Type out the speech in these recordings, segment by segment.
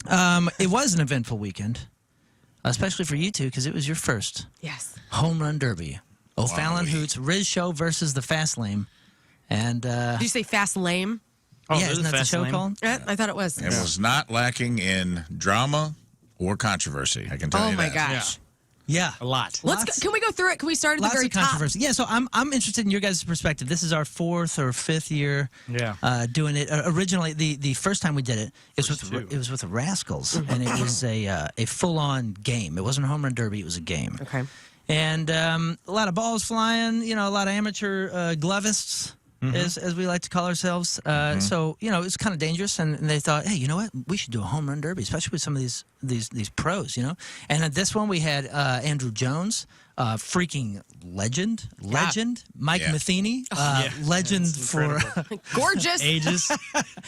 It was an eventful weekend, especially for you two, because it was your first home run derby. O'Fallon Hoots, Riz Show versus the Fast Lame. And did you say Fast Lame? Oh, yeah, isn't that the show called? I thought it was. It was not lacking in drama or controversy. I can tell you that. Oh my gosh. Yeah, a lot. Can we go through it? Can we start at the very top? Controversy. Yeah, so I'm interested in your guys' perspective. This is our 4th or 5th year doing it. Originally, the first time we did it, it was with the Rascals, and it was a full-on game. It wasn't a home run derby; it was a game. Okay. And a lot of balls flying. A lot of amateur glovists. As we like to call ourselves. So, it's kind of dangerous, and they thought, hey, you know what? We should do a home run derby, especially with some of these pros, And at this one, we had Andrew Jones, freaking legend, Mike Matheny, legend for gorgeous ages.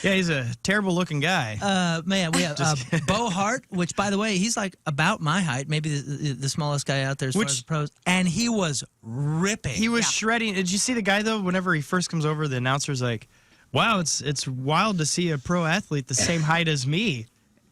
Yeah, he's a terrible-looking guy. Man, we have Bo Hart, which, by the way, he's like about my height, maybe the smallest guy out there as far as the pros, and he was ripping. He was shredding. Did you see the guy, though? Whenever he first comes over, the announcer's like, wow, it's wild to see a pro athlete the same height as me.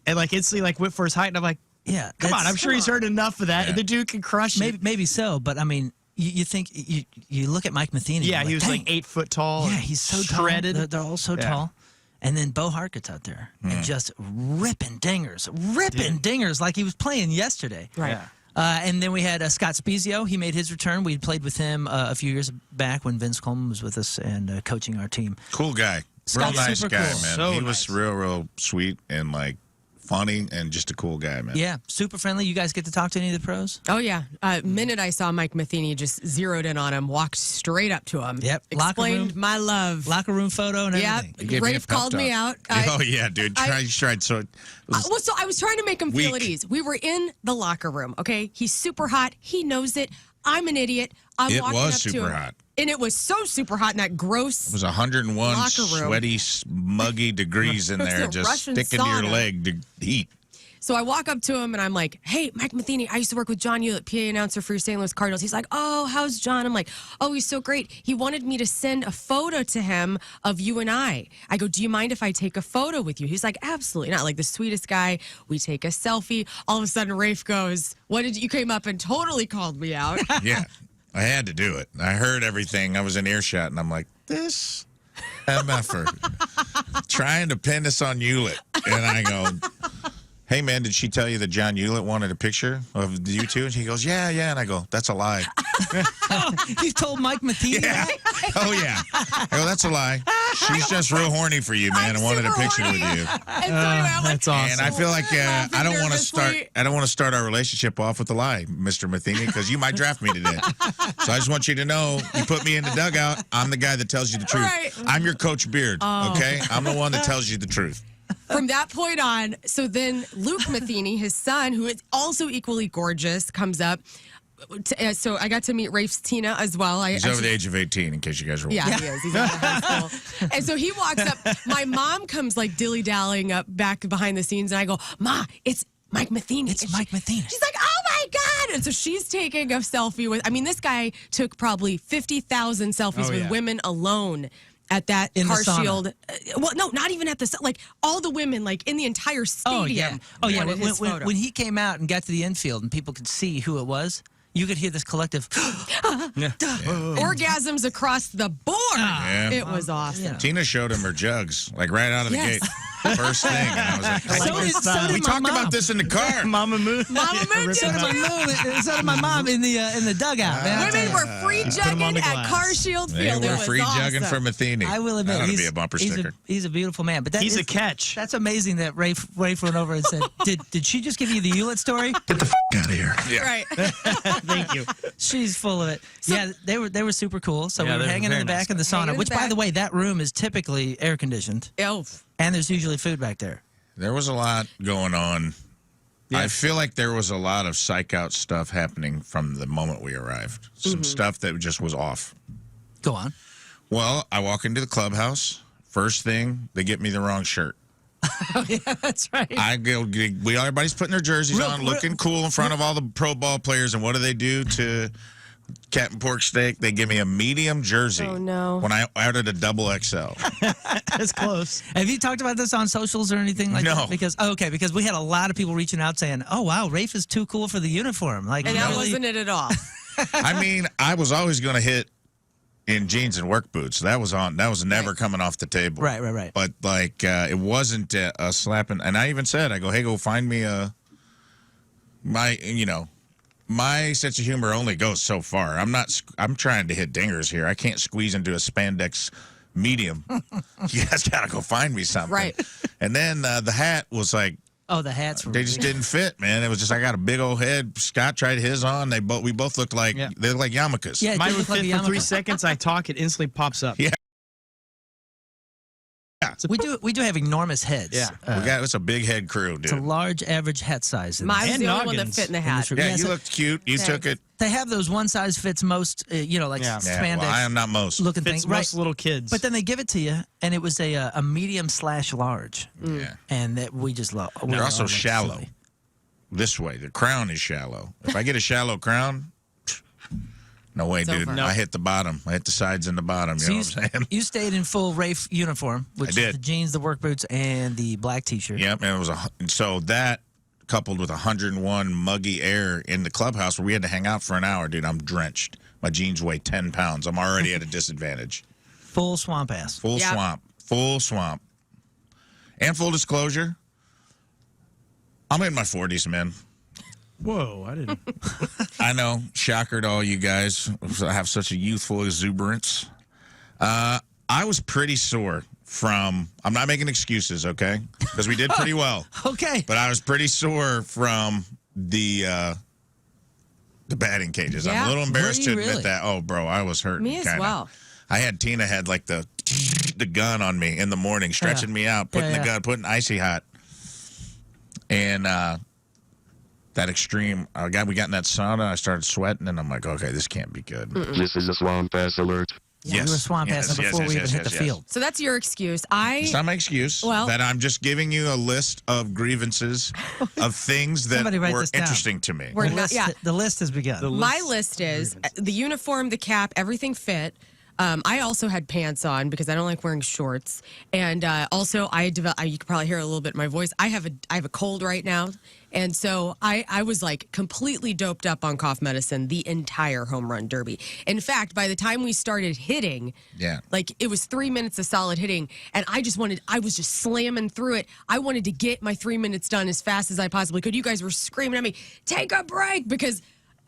And, instantly, went for his height, and I'm like, yeah, come on, I'm sure he's heard enough of that. Yeah. The dude can crush it. Maybe so, but I mean, you think you look at Mike Matheny. Yeah, he was 8 foot tall. Yeah, he's so shredded. They're all so tall. And then Bo Hart gets out there and just ripping dingers like he was playing yesterday. Right. Yeah. And then we had Scott Spezio. He made his return. We played with him a few years back when Vince Coleman was with us and coaching our team. Cool guy. Scott's real nice super guy, cool. man. So he was nice. real sweet and funny and just a cool guy, man. Yeah, super friendly. You guys get to talk to any of the pros? Oh, yeah. Minute I saw Mike Matheny, just zeroed in on him, walked straight up to him. Yep. Explained my love. Locker room photo and everything. Yep. Rafe called me out. Oh, yeah, dude. You tried. So so I was trying to make him feel at ease. We were in the locker room, okay? He's super hot. He knows it. I'm an idiot. I'm it walking was up to super him. hot. And it was so super hot in that gross. It was 101 locker room. sweaty, muggy degrees in there, just Russian sticking to your sauna. leg to heat. So I walk up to him and I'm like, hey, Mike Matheny, I used to work with John Hewlett, PA announcer for your St. Louis Cardinals. He's like, oh, how's John? I'm like, oh, he's so great. He wanted me to send a photo to him of you and I. I go, do you mind if I take a photo with you? He's like, absolutely not. Like the sweetest guy. We take a selfie. All of a sudden, Rafe goes, you came up and totally called me out. Yeah, I had to do it. I heard everything. I was in earshot, and I'm like, this MFer trying to pin this on Hewlett. And I go, hey, man, did she tell you that John Hewlett wanted a picture of you two? And he goes, yeah. And I go, that's a lie. You told Mike Matheny that? Oh, yeah. I go, that's a lie. She's just real horny for you, man, and wanted a picture with you. And so anyway, I'm like, that's awesome. And I feel like I don't want to nervously. start our relationship off with a lie, Mr. Matheny, because you might draft me today. So I just want you to know, you put me in the dugout, I'm the guy that tells you the truth. Right. I'm your Coach Beard, okay? I'm the one that tells you the truth. From that point on, so then Luke Matheny, his son, who is also equally gorgeous, comes up. So I got to meet Rafe's Tina as well. He's over the age of 18, in case you guys were wondering. Yeah, he is. He's in high school. And so he walks up. My mom comes dilly-dallying up back behind the scenes, and I go, Ma, it's Mike Matheny. It's Mike Matheny. She's like, oh my God. And so she's taking a selfie with, this guy took probably 50,000 selfies with women alone. At that in car the sauna. shield. Well, no, not even at the, all the women, in the entire stadium. Oh, yeah. When When he came out and got to the infield and people could see who it was, you could hear this collective orgasms across the board. Yeah. It was awesome. Yeah. Tina showed him her jugs, right out of the gate. First thing. And I was like, So did we my talked mom. about this in the car. Mama Moon. Mama Moon So did my mom. So did my mom in the dugout. Man. Women were free them on jugging the at glass. Car Shield They Field. It were was free awesome. jugging for Matheny. I will admit, that ought to he's be a bumper sticker. He's a beautiful man. But He's a catch. That's amazing that Rafe went over and said, "Did she just give you the Hewlett story?" Get the out of here. Yeah. Right. Thank you. She's full of it. Yeah, they were super cool. So Yeah, we were they were hanging in very the back nice of the Hanging in sauna, the which, by back. the way, that room is typically air conditioned, Oh. and there's usually food back there. There was a lot going on. I feel like there was a lot of psych out stuff happening from the moment we arrived. Some stuff that just was off. Go on. Well, I walk into the clubhouse. First thing, they get me the wrong shirt. Oh, yeah, that's right. I go, everybody's putting their jerseys Real- on, looking cool in front of all the pro ball players. And what do they do to Captain Pork Steak. They give me a medium jersey. Oh, no. When I ordered a double XL. That's close. Have you talked about this on socials or anything like No. that? Because we had a lot of people reaching out saying, "Oh wow, Rafe is too cool for the uniform." Like, And that really- wasn't it at all. I mean, I was always going to hit in jeans and work boots. That was never coming off the table. Right. But like, it wasn't a slapping. And I even said, I go, hey, go find me my sense of humor only goes so far. I'm trying to hit dingers here. I can't squeeze into a spandex medium. You guys got to go find me something. Right. And then the hat was like, Oh, the hats were. they just didn't fit, man. It was just I got a big old head. Scott tried his on. We both looked like they looked like yarmulkes. Yeah, it Mine did would look like fit a for 3 yarmulke. seconds. I talk, it instantly pops up. Yeah. We do have enormous heads. Yeah. It's a big head crew, dude. It's a large average hat size. Mine was And the only one that noggins fit in the in hat. this room. Yeah, Yes, you it- looked cute. You took it. They have those one size fits most, like Yeah. Yeah, spandex well, I am not most. looking Fits thing, right? most little kids. But then they give it to you, and it was a medium/large, Yeah. and that we just love. They're also shallow. This way, the crown is shallow. If I get a shallow crown, no way, dude. over. Nope. I hit the bottom. I hit the sides and the bottom. You know what I'm saying? You stayed in full Rafe uniform, which I is did. the jeans, the work boots, and the black T-shirt. Yep, and it was so that coupled with 101 muggy air in the clubhouse where we had to hang out for an hour, dude. I'm drenched. My jeans weigh 10 pounds. I'm already at a disadvantage. Full swamp ass. Full swamp. And full disclosure, I'm in my 40s, man. Whoa, I didn't. I know, shocker to all you guys. I have such a youthful exuberance. I was pretty sore from. I'm not making excuses, okay? Because we did pretty well. Okay. But I was pretty sore from the batting cages. I'm Yeah. a little embarrassed Were to you admit really? that. Oh, bro, I was hurting. Me as kinda. well. I had Tina had like the gun on me in the morning, stretching me out, putting the gun, putting icy hot, and that extreme. We got in that sauna. I started sweating, and I'm like, okay, this can't be good. This is a swamp ass alert. Yeah, you were swamp assing before we even hit the field. So that's your excuse. It's not my excuse. Well- that I'm just giving you a list of grievances of things that Somebody write were this down. interesting to me. We're The not, list, yeah. the list has begun. My list is the uniform, the cap, everything fit. I also had pants on because I don't like wearing shorts, and also you can probably hear a little bit in my voice. I have a cold right now, and so I was like completely doped up on cough medicine the entire home run derby. In fact, by the time we started hitting, Yeah. like it was 3 minutes of solid hitting, and I was just slamming through it. I wanted to get my 3 minutes done as fast as I possibly could. You guys were screaming at me, "Take a break," because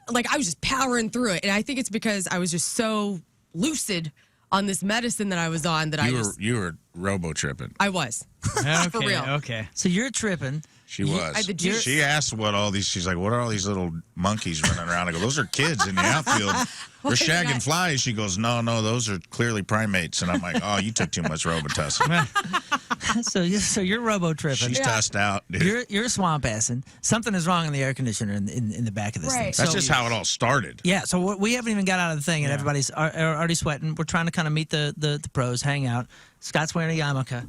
like I was just powering through it, and I think it's because I was just so lucid on this medicine that I was on that You were robo tripping. I was. Okay, For real. okay. So you're tripping. She was. I had the juice. She asked what all these. She's like, "What are all these little monkeys running around?" I go, "Those are kids in the outfield. They're is shagging that? flies." She goes, "No, those are clearly primates." And I'm like, "Oh, you took too much Robitussin." So you're robo tripping. She's tossed out, dude. You're swamp assing. Something is wrong in the air conditioner in the back of this thing. Right. That's So- just how it all started. Yeah, so we haven't even got out of the thing, and everybody's already sweating. We're trying to kind of meet the pros, hang out. Scott's wearing a yarmulke.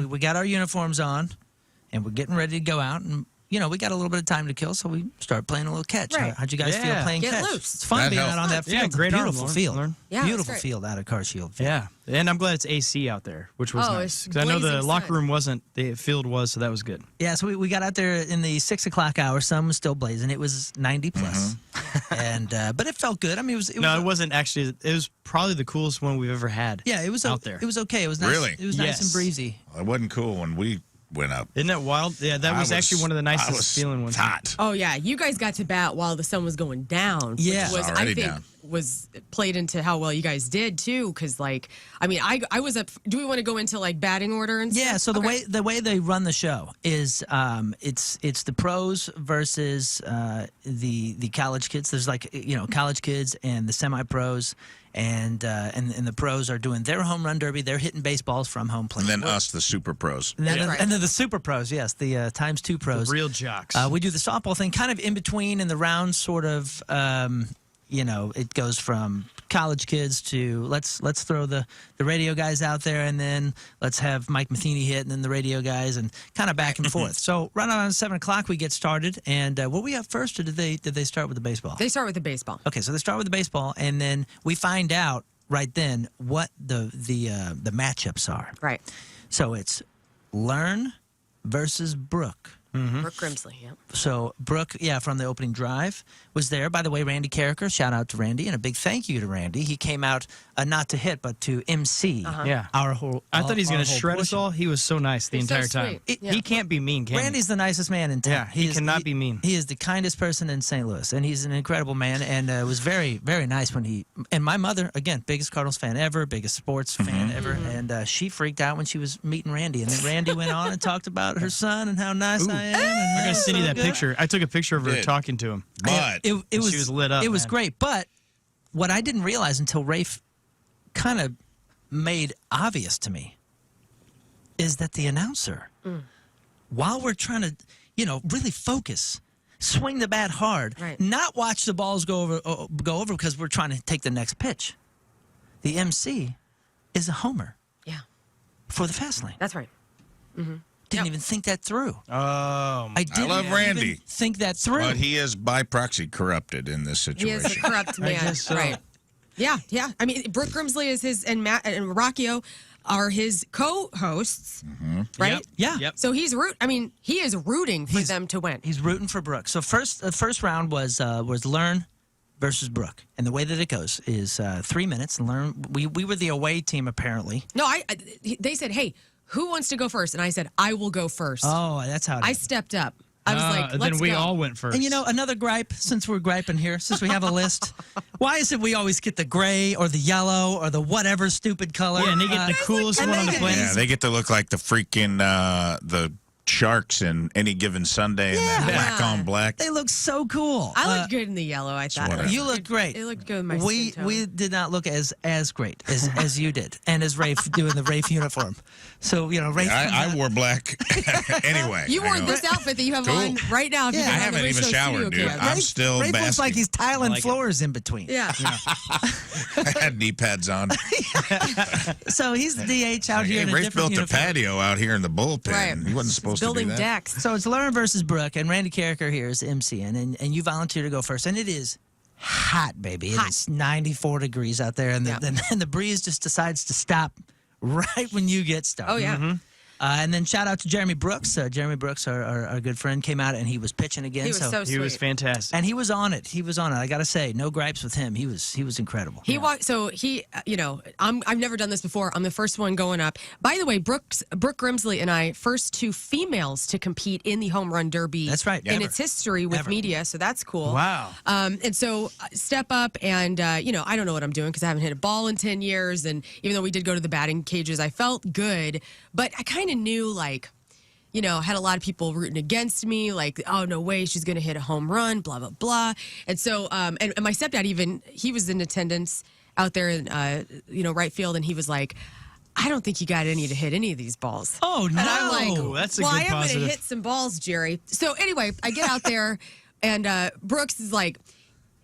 We got our uniforms on, and we're getting ready to go out. And we got a little bit of time to kill, so we start playing a little catch. Right. How'd you guys feel Yeah. playing Get catch? loose. It's fun That being helped. out on that field. Yeah, It's a great arm, beautiful Lauren. field. Lauren. Yeah, Beautiful that's great. field out of Carshield Field. Yeah, and I'm glad it's AC out there, which was Oh, nice. it's 'Cause I know the blazing locker sun. room wasn't, the field was, so that was good. Yeah, so we got out there in the 6 o'clock hour. Sun was still blazing. It was 90 plus, and but it felt good. I mean, It wasn't actually. It was probably the coolest one we've ever had. Yeah, it was out there. It was okay. It was nice. Really? It was nice and Yes. breezy. It wasn't cool when we went up. Isn't that wild? Yeah, that was actually one of the I nicest was feeling ones. hot. Oh yeah, you guys got to bat while the sun was going down. Yeah. which was I Already think down. was played into how well you guys did too. Because I was up. Do we want to go into like batting order and stuff? Yeah, so Okay. the way they run the show is it's the pros versus the college kids. There's like college kids and the semi pros, and the pros are doing their home run derby. They're hitting baseballs from home plate. And then us, the super pros. And then, That's right. and then the super pros, yes, the ×2 pros. Real jocks. We do the softball thing kind of in between in the round, sort of. it goes from college kids to let's throw the radio guys out there, and then let's have Mike Matheny hit, and then the radio guys, and kind of back and forth. So right around 7 o'clock we get started, and were we up first, or did they start with the baseball? They start with the baseball. Okay, so they start with the baseball, and then we find out right then what the matchups are. Right. So it's Learn versus Brooke. Brooke Grimsley, yeah. So Brooke, from the opening drive, was there. By the way, Randy Carricker, shout out to Randy, and a big thank you to Randy. He came out not to hit, but to MC our whole. I thought he's going to whole shred us portion. all. He was so nice the He's so entire time. sweet. He can't be mean, can Randy's the nicest man in town. Yeah, he cannot be mean. He is the kindest person in St. Louis, and he's an incredible man, and was very, very nice when he. And my mother, again, biggest Cardinals fan ever, biggest sports fan ever, and she freaked out when she was meeting Randy, and then Randy went on and talked about her son and how nice I am. And I'm going to send you that picture. I took a picture of her Did. talking to him. But It She was was lit up, It was man. great, but what I didn't realize until Rafe kind of made obvious to me is that the announcer, while we're trying to, really focus, swing the bat hard, Right. not watch the balls go over because we're trying to take the next pitch. The MC is a homer Yeah, for the fast lane. that's right. Didn't even think that through. Oh, I didn't love even Randy. think that through. But he is by proxy corrupted in this He is situation. a corrupt man. guess so. Right. Yeah, yeah. I mean, Brooke Grimsley is his, and Matt and Rockio are his co-hosts, right? Yeah. Yep. So he is rooting for them to win. He's rooting for Brooke. So the first round was Learn versus Brooke, and the way that it goes is 3 minutes. Learn. We were the away team apparently. No, they said, "Hey, who wants to go first?" And I said, "I will go first." Oh, that's how it I is. stepped up. I was like, then "Let's we go." all went first. And another gripe, since we're griping here, since we have a list, why is it we always get the gray or the yellow or the whatever stupid color? Yeah, and they get the coolest and one they on the get- planet. Yeah, they get to look like the freaking the Sharks in Any Given Sunday, and Yeah. then black on black. They look so cool. I looked good in the yellow. I thought whatever. You look great. It looked good in my we skin tone. we did not look as great as you did, and as Rafe doing the Rafe uniform. So Rafe. comes I out- wore black anyway. You I wore know. this outfit that you have Cool. on right now. If you Yeah. go I on the haven't even Rizzuto showered, studio dude. cam. I'm still Rafe looks like basking. he's tiling like it. floors in between. Yeah. I had knee pads on. So he's the DH out here Hey, in a Rafe different built a uniform. patio out here in the bullpen. Right. He wasn't supposed Building to do that. decks. So it's Learn versus Brooke, and Randy Carricker here is the MC, and you volunteer to go first, and it is hot, baby. Hot. It's 94 degrees out there, and the breeze just decides to stop right when you get started. Oh yeah. And then shout out to Jeremy Brooks. Jeremy Brooks, our good friend, came out and he was pitching again. He was so He was sweet. fantastic. and he was on it. He was on it. I gotta say, no gripes with him. He was incredible. He walked. So he, I've never done this before. I'm the first one going up. By the way, Brooke Grimsley and I, first two females to compete in the home run derby. That's right. In Ever. its history with Ever. media, so that's cool. Wow. And so step up, and I don't know what I'm doing because I haven't hit a ball in 10 years. And even though we did go to the batting cages, I felt good, but I kind of knew had a lot of people rooting against me, like, oh, no way, she's going to hit a home run, blah, blah, blah. And so, and my stepdad he was in attendance out there in, right field, and he was like, I don't think you got any to hit any of these balls. Oh, no. And I'm like, that's a well, good I am going positive. to hit some balls, Jerry. So anyway, I get out there, and Brooks is like,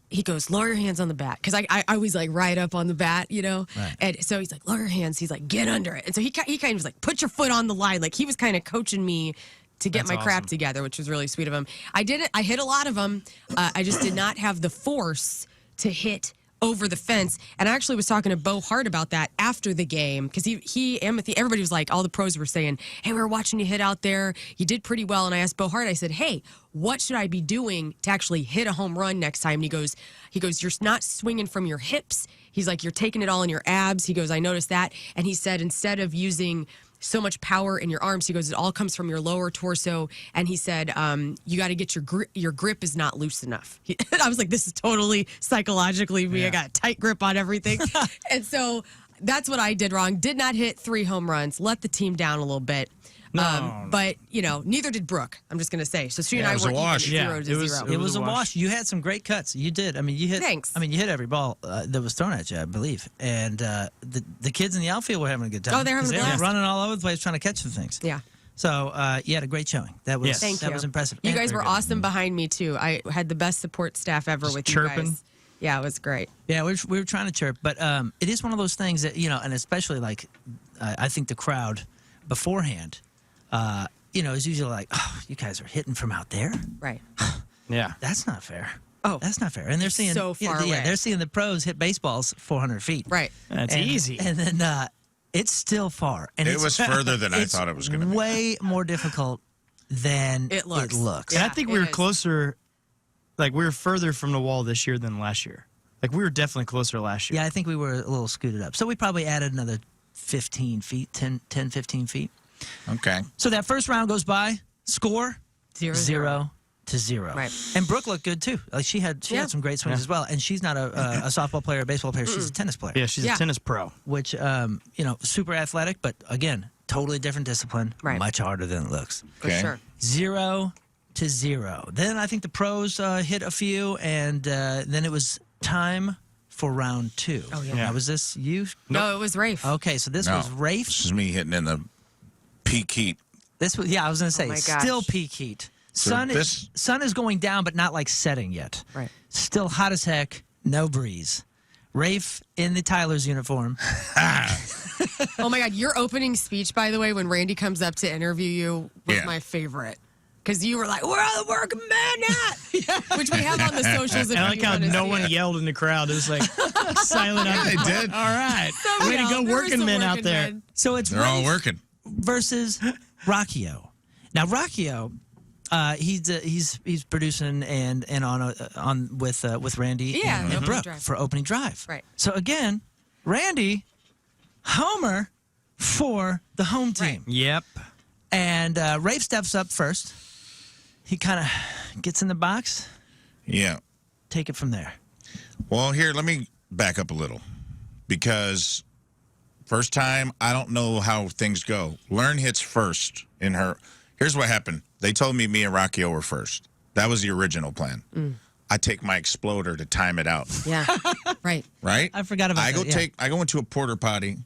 he goes, lower your hands on the bat. Because I was like right up on the bat, Right. And so he's like, lower your hands. He's like, get under it. And so he kind of was like, put your foot on the line. Like he was kind of coaching me to get That's my crap awesome. together, which was really sweet of him. I hit a lot of them. I just did not have the force to hit over the fence. And I actually was talking to Bo Hart about that after the game because everybody was like, all the pros were saying, hey, we were watching you hit out there. You did pretty well. And I asked Bo Hart, I said, hey, what should I be doing to actually hit a home run next time? And he goes, you're not swinging from your hips. He's like, you're taking it all in your abs. He goes, I noticed that. And he said, instead of using so much power in your arms, he goes, it all comes from your lower torso. And he said, you got to get your grip is not loose enough. I was like, this is totally psychologically me. I got a tight grip on everything. And so that's what I did wrong. Did not hit 3 home runs. Let the team down a little bit. But neither did Brooke. I'm just gonna say. So she and Yeah, I it was were a wash. even, Yeah, 0 to it was- 0. It was a wash. You had some great cuts. You did. I mean, you hit. Thanks. I mean, you hit every ball that was thrown at you, I believe. And the kids in the outfield were having a good time. Oh, they're having a 'cause blast. They were running all over the place trying to catch some things. Yeah. So you had a great showing. That was Yes. Thank that you. was impressive. You And guys very were good. awesome behind me too. I had the best support staff ever Just with chirping. you guys. Yeah, it was great. Yeah, we were trying to chirp, but it is one of those things that, and especially like, I think the crowd beforehand, is usually like, oh, you guys are hitting from out there? Right. Yeah. That's not fair. Oh, That's not fair. And they're seeing so far away. they're seeing the pros hit baseballs 400 feet. Right. That's easy. And then it's still far. And It was further than I thought it was going to be. Way more difficult than It looks. And I Yeah, think we it were is. closer, like we were further from the wall this year than last year. Like we were definitely closer last year. Yeah, I think we were a little scooted up. So we probably added another 15 feet, 10, 15 feet. Okay. So that first round goes by. Score 0-0. 0-0. Right. And Brooke looked good too. Like she had some great swings as well. And she's not a softball player, a baseball player. She's a tennis player. Yeah, she's Yeah. a tennis pro. Which super athletic, but again, totally different discipline. Right. Much harder than it looks. For Okay. sure. 0-0. Then I think the pros hit a few, and then it was time for round 2. Oh, yeah. Now, was this you? No, it was Rafe. Okay, so this No. was Rafe. This is me hitting in the peak heat. This was I was gonna say my gosh. still peak heat. Sun is going down, but not like setting yet. Right. Still hot as heck. No breeze. Rafe in the Tyler's uniform. Oh my God, your opening speech, by the way, when Randy comes up to interview you, was Yeah. my favorite. Because you were like, "Where are the working men at?" Which we have on the socials. If And I like you how wanna no see one it. yelled in the crowd. It was like silent. Yeah, they did. All right. So Way to yeah, go, there were working some men out working there. men. So it's They're all Rafe working. versus Rockio. Now Rockio, he's producing and on with Randy Yeah, and the opening Brooke drive. for opening drive. Right. So again, Randy, Homer for the home team. Yep. And Rafe steps up first. He kind of gets in the box. Yeah. Take it from there. Well, here, let me back up a little because first time, I don't know how things go. Learn hits first in her. Here's what happened. They told me and Rockio were first. That was the original plan. I take my exploder to time it out, Yeah. Right. right? I forgot about that, yeah. I go into a porta potty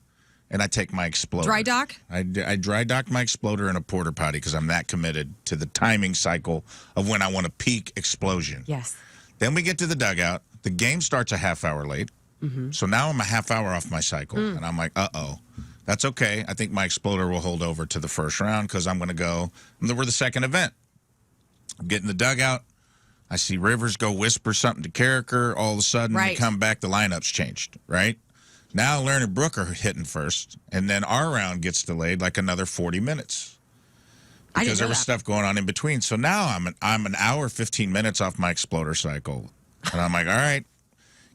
and I take my exploder. Dry dock? I dry dock my exploder in a porta potty because I'm that committed to the timing cycle of when I want a peak explosion. Yes. Then we get to the dugout. The game starts a half hour late. So now I'm a half hour off my cycle. And I'm like, uh-oh. That's okay. I think my exploder will hold over to the first round because I'm going to go. We're the second event. I'm getting the dugout. I see Rivers go whisper something to Carricker. All of a sudden, we Right. come back. The lineup's changed, right? Now, Lerner and Brooke are hitting first. And then our round gets delayed like another 40 minutes. I didn't Because there know was that. stuff going on in between. So now I'm an hour, 15 minutes off my exploder cycle. And I'm like, all right,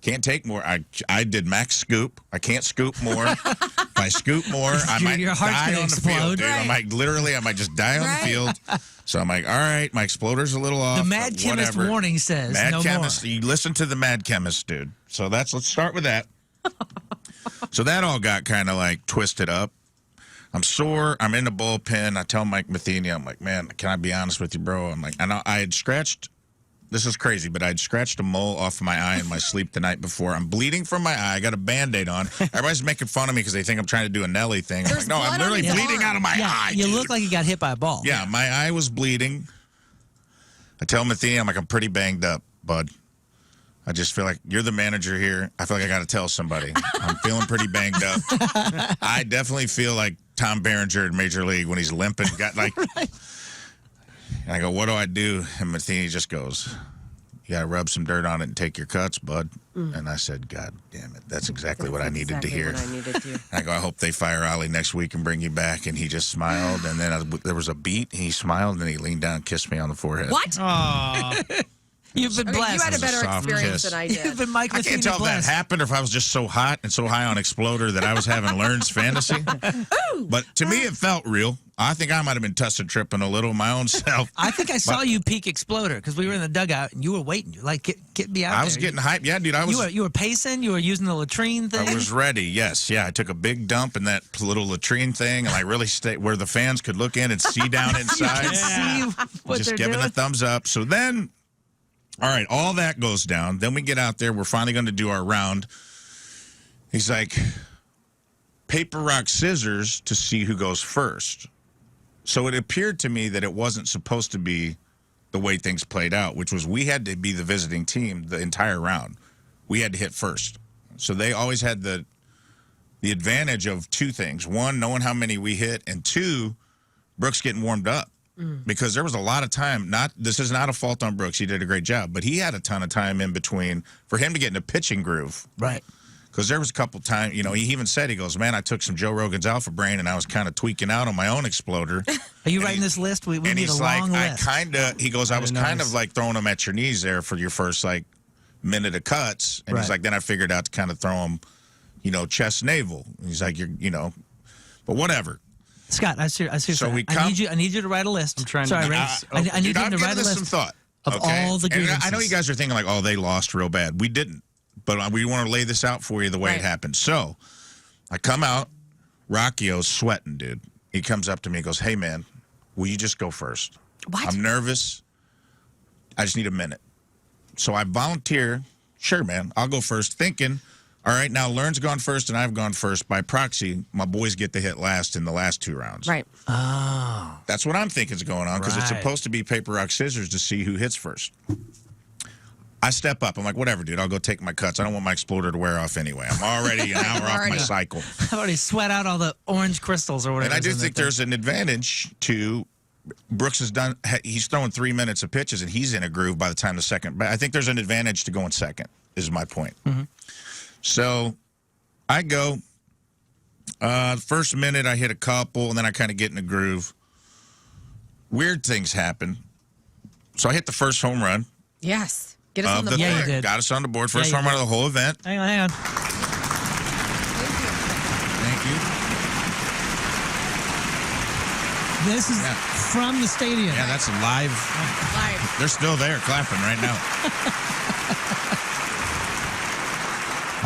can't take more. I did max scoop. I can't scoop more. If I scoop more, I might Your heart's die gonna on the field, explode. dude. I Right. might just die on Right. the field. So I'm like, all right, my exploder's a little off. The Mad but Chemist whatever. warning says Mad no Chemist. more. You listen to the Mad Chemist, dude. So let's start with that. So that all got kind of like twisted up. I'm sore. I'm in the bullpen. I tell Mike Matheny, I'm like, man, can I be honest with you, bro? I'm like, I had scratched. This is crazy, but I'd scratched a mole off my eye in my sleep the night before. I'm bleeding from my eye. I got a Band-Aid on. Everybody's making fun of me because they think I'm trying to do a Nelly thing. I'm There's like, no, I'm blood on literally his bleeding arm. out of my Yeah, eye. you dude. look like you got hit by a ball. Yeah, my eye was bleeding. I tell Matheny, I'm like, I'm pretty banged up, bud. I just feel like you're the manager here. I feel like I got to tell somebody. I'm feeling pretty banged up. I definitely feel like Tom Berenger in Major League when he's limping. Got like, and I go, what do I do? And Matheny just goes, you got to rub some dirt on it and take your cuts, bud. And I said, God damn it. That's exactly what I needed to hear. What I needed to. I go, I hope they fire Ollie next week and bring you back. And he just smiled. And then there was a beat. And he smiled. And then he leaned down and kissed me on the forehead. What? Aw. You've been Okay, blessed. you had a It was a better soft experience kiss. than I You've did. been Mike I Matheny can't tell if that blessed. happened or if I was just so hot and so high on Exploder that I was having Learn's fantasy. But to me, it felt real. I think I might have been tussing tripping a little my own self. I think I saw you peak Exploder because we were in the dugout and you were waiting. You're like, get me out there. I was getting hyped. Yeah, dude, You were pacing. You were using the latrine thing. I was ready. Yes, yeah. I took a big dump in that little latrine thing, and I really stayed where the fans could look in and see down inside. see what Just they're giving doing. a thumbs up. So then, all right, all that goes down. Then we get out there. We're finally going to do our round. He's like, paper, rock, scissors to see who goes first. So it appeared to me that it wasn't supposed to be the way things played out, which was we had to be the visiting team the entire round. we had to hit first. So they always had the advantage of two things. One, knowing how many we hit, and two, Brooks getting warmed up. Because there was a lot of time. This is not a fault on Brooks. He did a great job. But he had a ton of time in between for him to get in a pitching groove. Right. Because there was a couple times, he even said, he goes, man, I took some Joe Rogan's Alpha Brain, and I was kind of tweaking out on my own exploder. Are you writing this list? We need a long list. I was kind of like throwing them at your knees there for your first, like, minute of cuts. And he's like, then I figured out to kind of throw them, chest navel. And he's like, but whatever. Scott, I see. So I need you to write a list. I'm trying Sorry, to. Ray. I need you to write a list some thought of all the grievances. And I know you guys are thinking like, oh, they lost real bad. We didn't. But we want to lay this out for you the way it happened. So I come out. Rockio's sweating, dude. He comes up to me and goes, hey, man, will you just go first? What? I'm nervous. I just need a minute. So I volunteer. Sure, man. I'll go first, thinking, all right, now Learn's gone first and I've gone first. By proxy, my boys get to hit last in the last 2 rounds. Right. Oh. That's what I'm thinking is going on because it's Right. supposed to be paper, rock, scissors to see who hits first. I step up. I'm like, whatever, dude. I'll go take my cuts. I don't want my exploder to wear off anyway. I'm already an hour off my cycle. I've already sweat out all the orange crystals or whatever. And I do think there's an advantage to Brooks is done. He's throwing 3 minutes of pitches, and he's in a groove by the time the second. But I think there's an advantage to going second, is my point. Mm-hmm. So I go. First minute, I hit a couple, and then I kind of get in a groove. Weird things happen. So I hit the first home run. Yes. Get us on the board. Yeah, you did. Got us on the board. First Yeah, home run of the whole event. Hang on. Thank you. This is from the stadium. Yeah, that's live. Live. They're still there clapping right now.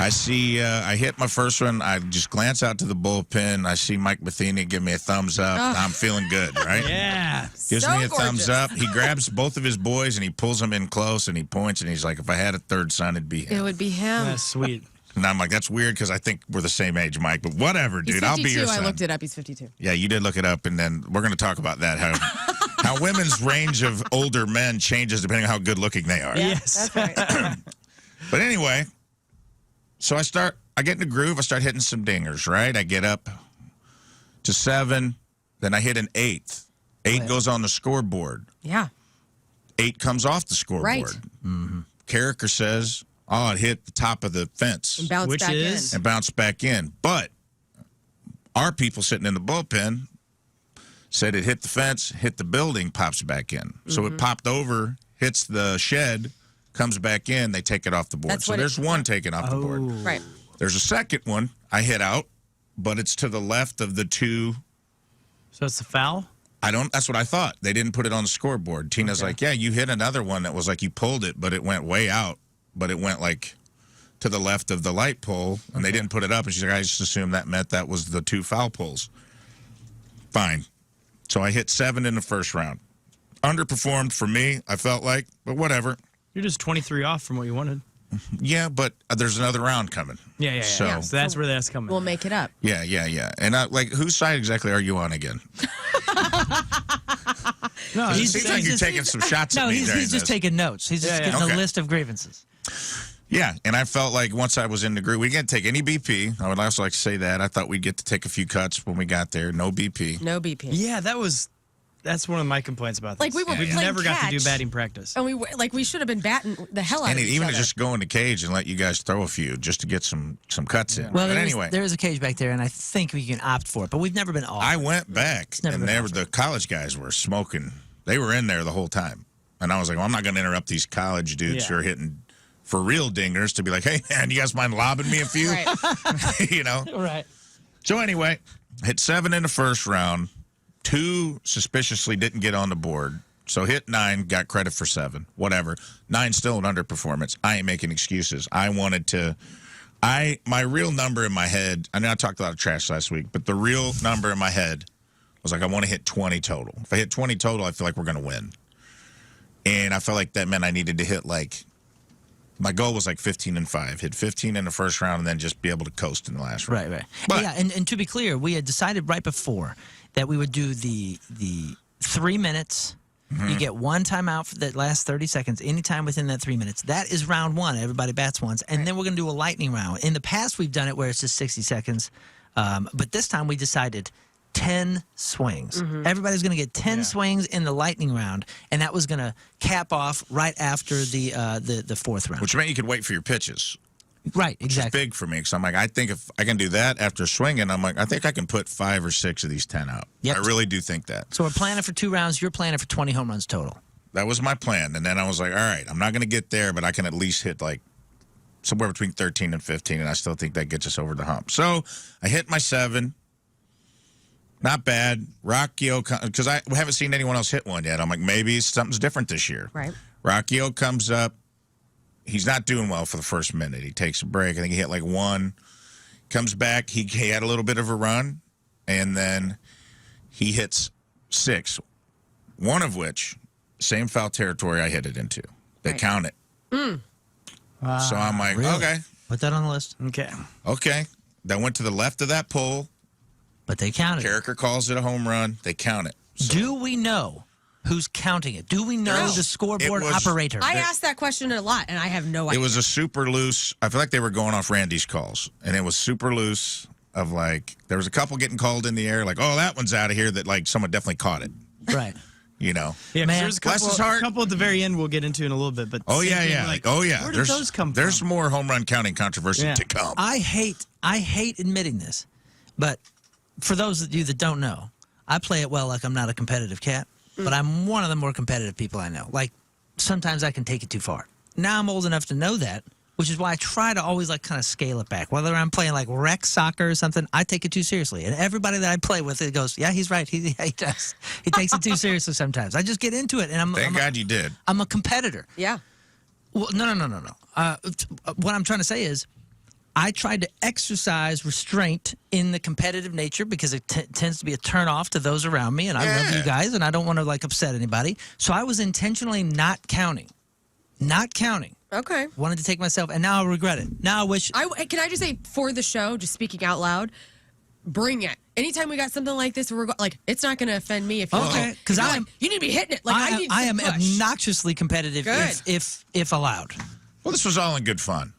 I hit my first one. I just glance out to the bullpen. I see Mike Matheny give me a thumbs up. I'm feeling good, right? Yeah. Gives So me a gorgeous. thumbs up. He grabs both of his boys and he pulls them in close and he points and he's like, if I had a third son, it'd be It him. would be him. That's sweet. And I'm like, that's weird because I think we're the same age, Mike. But whatever, He's dude. 52. I'll be your son. I looked it up. He's 52. Yeah, you did look it up, and then we're going to talk about that. How women's range of older men changes depending on how good looking they are. Yes. That's right. But anyway, so I get in the groove. I start hitting some dingers, right? I get up to 7. Then I hit an 8th. 8 goes on the scoreboard. Yeah. 8 comes off the scoreboard. Right. Mm-hmm. Carricker says, oh, it hit the top of the fence And bounce Which back is? in. and bounced back in. But our people sitting in the bullpen said it hit the fence, hit the building, pops back in. So it popped over, hits the shed, comes back in, they take it off the board. That's So what there's one taken off the board. Right. There's a second one I hit out, but it's to the left of the 2. So it's a foul? That's what I thought. They didn't put it on the scoreboard. Tina's like, yeah, you hit another one that was like you pulled it, but it went way out. But it went like to the left of the light pole, and they didn't put it up. And she's like, I just assumed that meant that was the 2 foul poles. Fine. So I hit 7 in the first round. Underperformed for me, I felt like, but whatever. You're just 23 off from what you wanted. Yeah, but there's another round coming. Yeah. So- So that's where that's coming. We'll make it up. Yeah. And whose side exactly are you on again? no, It He's- seems like you're taking some shots at No, me he's during just this. taking notes. He's just Yeah, getting okay. a list of grievances. Yeah, and I felt like once I was in the group, we didn't take any BP. I would also like to say that. I thought we'd get to take a few cuts when we got there. No BP. No BP. Yeah, that's one of my complaints about this. Like, we were We've playing never got to do catch. batting practice. And we should have been batting the hell out And of each even other. to just go in the cage and let you guys throw a few just to get some cuts in. Well, But anyway, there is a cage back there, and I think we can opt for it, but we've never been off. I went back, never and been the college guys were smoking. They were in there the whole time. And I was like, well, I'm not going to interrupt these college dudes who are hitting for real dingers to be like, hey, man, you guys mind lobbing me a few? Right. You know? Right. So anyway, hit 7 in the first round. 2 suspiciously didn't get on the board. So hit 9, got credit for 7. Whatever. 9 still an underperformance. I ain't making excuses. I wanted to. My real number in my head. I know I talked a lot of trash last week, but the real number in my head was like I want to hit 20 total. If I hit 20 total, I feel like we're going to win. And I felt like that meant I needed to hit my goal was like 15 and 5. Hit 15 in the first round and then just be able to coast in the last round. Right. But- yeah, and to be clear, we had decided right before that we would do the 3 minutes You get one timeout for that last 30 seconds, anytime within that 3 minutes. That is round one. Everybody bats once. And then we're going to do a lightning round. In the past, we've done it where it's just 60 seconds. But this time we decided 10 swings. Everybody's going to get 10 swings in the lightning round. And that was going to cap off right after the fourth round. Which meant you could wait for your pitches. Right, Which is exactly. big for me because I'm like, I think if I can do that after swinging, I'm like, I think I can put 5 or 6 of these 10 out. Yep. I really do think that. So we're planning for 2 rounds. You're planning for 20 home runs total. That was my plan. And then I was like, all right, I'm not going to get there, but I can at least hit like somewhere between 13 and 15, and I still think that gets us over the hump. So I hit my 7. Not bad. Rockio, because I haven't seen anyone else hit one yet. I'm like, maybe something's different this year. Right. Rockio comes up. He's not doing well for the first minute. He takes a break. I think he hit like 1. Comes back. He had a little bit of a run, and then he hits 6. One of which, same foul territory I hit it into. They count it. So I'm like, Really? okay. Put that on the list. Okay. That went to the left of that pole. But they counted it. Carricker calls it a home run. They count it. So Do we know who's counting it? Do we know No. the scoreboard It was- operator? I asked that question a lot, and I have no idea. it was a super loose. I feel like they were going off Randy's calls, and it was super loose. Of like, there was a couple getting called in the air, like, oh, that one's out of here. That like someone definitely caught it. Right. You know. Yeah, 'cause Man, there's bless his heart. a couple at the very end we'll get into in a little bit. But Oh same yeah, thing, yeah. like, Oh yeah. Where did those come from? There's more home run counting controversy Yeah. to come. I hate admitting this, but for those of you that don't know, I play it well like I'm not a competitive cat, but I'm one of the more competitive people I know. Like, sometimes I can take it too far. Now I'm old enough to know that, which is why I try to always like kind of scale it back. Whether I'm playing like rec soccer or something, I take it too seriously. And everybody that I play with, it goes, yeah, he's right. He does. He takes it too seriously sometimes. I just get into it, and Thank God you did. I'm a competitor. Yeah. Well, no. What I'm trying to say is, I tried to exercise restraint in the competitive nature because it tends to be a turnoff to those around me, and I love you guys, and I don't want to like upset anybody. So I was intentionally not counting. Okay. Wanted to take myself, and now I regret it. Now I wish. Can I just say, for the show, just speaking out loud, bring it. Anytime we got something like this, we're like, it's not going to offend me if you Okay, 'cause You're I like, am- you need to be hitting it. Like I am push. obnoxiously competitive Good. if allowed. Well, this was all in good fun,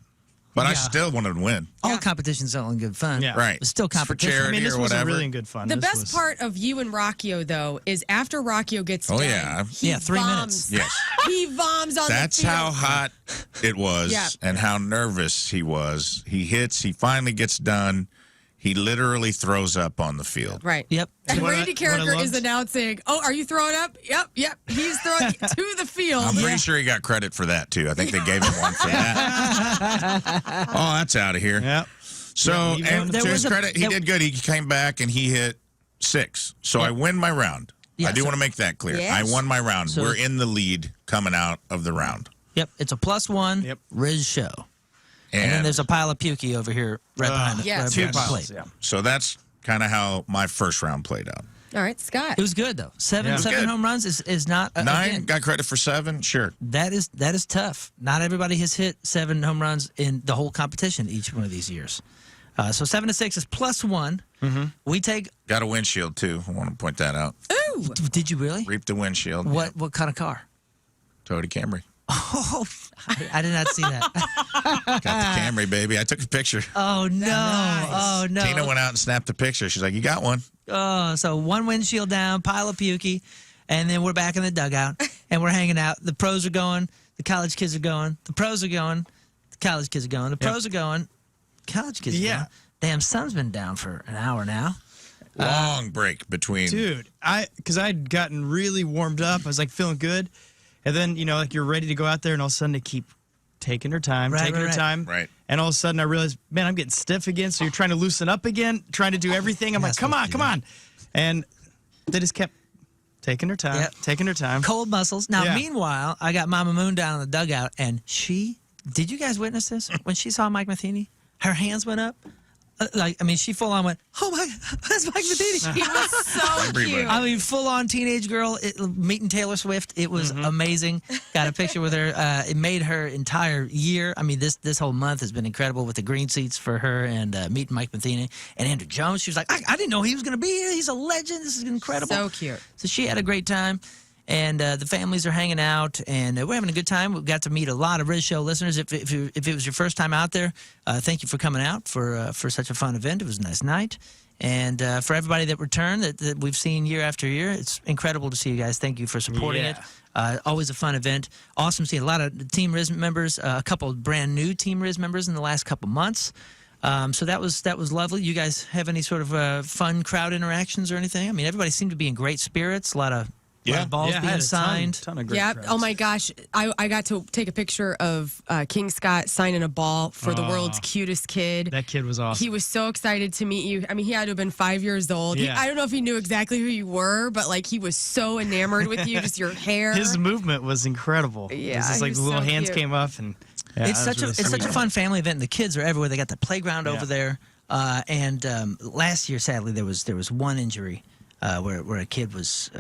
but I Yeah. still wanted to win. All competition's all in good fun. Yeah. Right. It's still It's for competition. charity. I mean, this or was whatever. really good fun. The This best was- part of you and Rockio, though, is after Rockio gets Oh, done, yeah. he Yeah, 3 voms. minutes. Yes. He voms on That's the field. how hot it was Yeah. and how nervous he was. He hits, he finally gets done. He literally throws up on the field. Right. Yep. And What I- Randy what I Carricker is loved- announcing, oh, are you throwing up? Yep. He's throwing to the field. I'm pretty sure he got credit for that, too. I think they gave him one for that. Oh, that's out of here. Yeah. So, Yeah, and there to was his a- credit, he there- did good. He came back and he hit 6. So I win my round. Yeah, I do so- want to make that clear. Yes. I won my round. So- We're in the lead coming out of the round. Yep. It's a +1 Yep. Riz show. And then there's a pile of pukey over here right behind the, yes. right Two behind the piles, plate. yeah. so that's kind of how my first round played out. All right, Scott. It was good though. Seven Yeah. Good. home runs is not 9, again, got credit for 7, sure. that is tough. Not everybody has hit 7 home runs in the whole competition each one of these years. So 7 to 6 is +1. We take. Got a windshield, too. I want to point that out. Ooh. Did you really? Reaped the windshield. What kind of car? Toyota Camry. Oh, I did not see that. Got the Camry, baby. I took a picture. Oh no! Nice. Oh no! Tina went out and snapped the picture. She's like, you got one. Oh, so one windshield down, pile of pukey, and then we're back in the dugout and we're hanging out. The pros are going, the college kids are going, the pros are going, the college kids are going, the pros are going, college kids are Yeah. going. Damn, sun's been down for an hour now. Long break between. Dude, because I'd gotten really warmed up. I was like feeling good. And then, like you're ready to go out there, and all of a sudden they keep taking their time, Right, taking right, their right. time. Right. And all of a sudden I realized, man, I'm getting stiff again. So you're trying to loosen up again, trying to do everything. I'm You're like, not come on, supposed to come do on. And they just kept taking their time, Yep. taking their time. Cold muscles. Now, Yeah. meanwhile, I got Mama Moon down in the dugout, and did you guys witness this? When she saw Mike Matheny, her hands went up. She full on went, oh my, that's Mike Matheny. He was so Everybody. cute. I mean, full on teenage girl meeting Taylor Swift. It was amazing. Got a picture with her. It made her entire year. I mean, this whole month has been incredible with the green seats for her and meeting Mike Matheny and Andrew Jones. She was like, I didn't know he was going to be here. He's a legend. This is incredible. So cute. So she had a great time. And the families are hanging out, and we're having a good time. We got to meet a lot of Riz Show listeners. If it was your first time out there, thank you for coming out for such a fun event. It was a nice night. And for everybody that returned, that we've seen year after year, it's incredible to see you guys. Thank you for supporting it. Always a fun event. Awesome seeing a lot of Team Riz members, a couple of brand new Team Riz members in the last couple months. So that was lovely. You guys have any sort of fun crowd interactions or anything? I mean, everybody seemed to be in great spirits. A lot of balls being signed. Ton of great Yeah. crowds. Oh my gosh. I got to take a picture of King Scott signing a ball for the world's cutest kid. That kid was awesome. He was so excited to meet you. I mean, he had to have been 5 years old. Yeah. I don't know if he knew exactly who you were, but like he was so enamored with you, just your hair. His movement was incredible. Yeah, it was just like he was the little so hands cute. came up, and It's such a fun family event, and the kids are everywhere. They got the playground over there. And last year, sadly, there was one injury where a kid was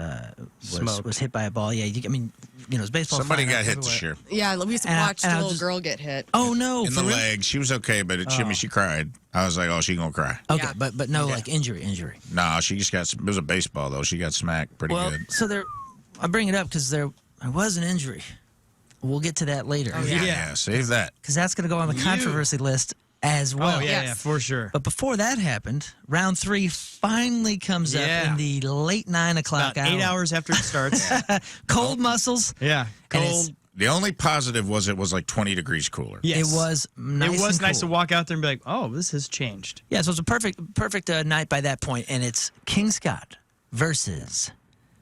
hit by a ball. Yeah, I mean, it's baseball. Somebody flying got hit everywhere. this year Yeah, we used to And I- watch and the I little just- girl get hit. Oh no! in the for real? leg. She was okay, but she cried. I was like, oh, she gonna cry. Okay, Yeah. but no, like injury. Nah, she just got. It was a baseball though. She got smacked pretty Well, good. so I bring it up because there was an injury. We'll get to that later. Yeah, save that. Because that's going to go on the controversy list as well. Oh yeah, Yes. yeah, for sure. But before that happened, round 3 finally comes up in the late 9 o'clock About hour. 8 hours after it starts. Cold muscles. Yeah, And it's- cold. The only positive was it was like 20 degrees cooler. Yes. It was nice. It was and nice to cool. walk out there and be like, oh, this has changed. Yeah, so it's a perfect night by that point, and it's King Scott versus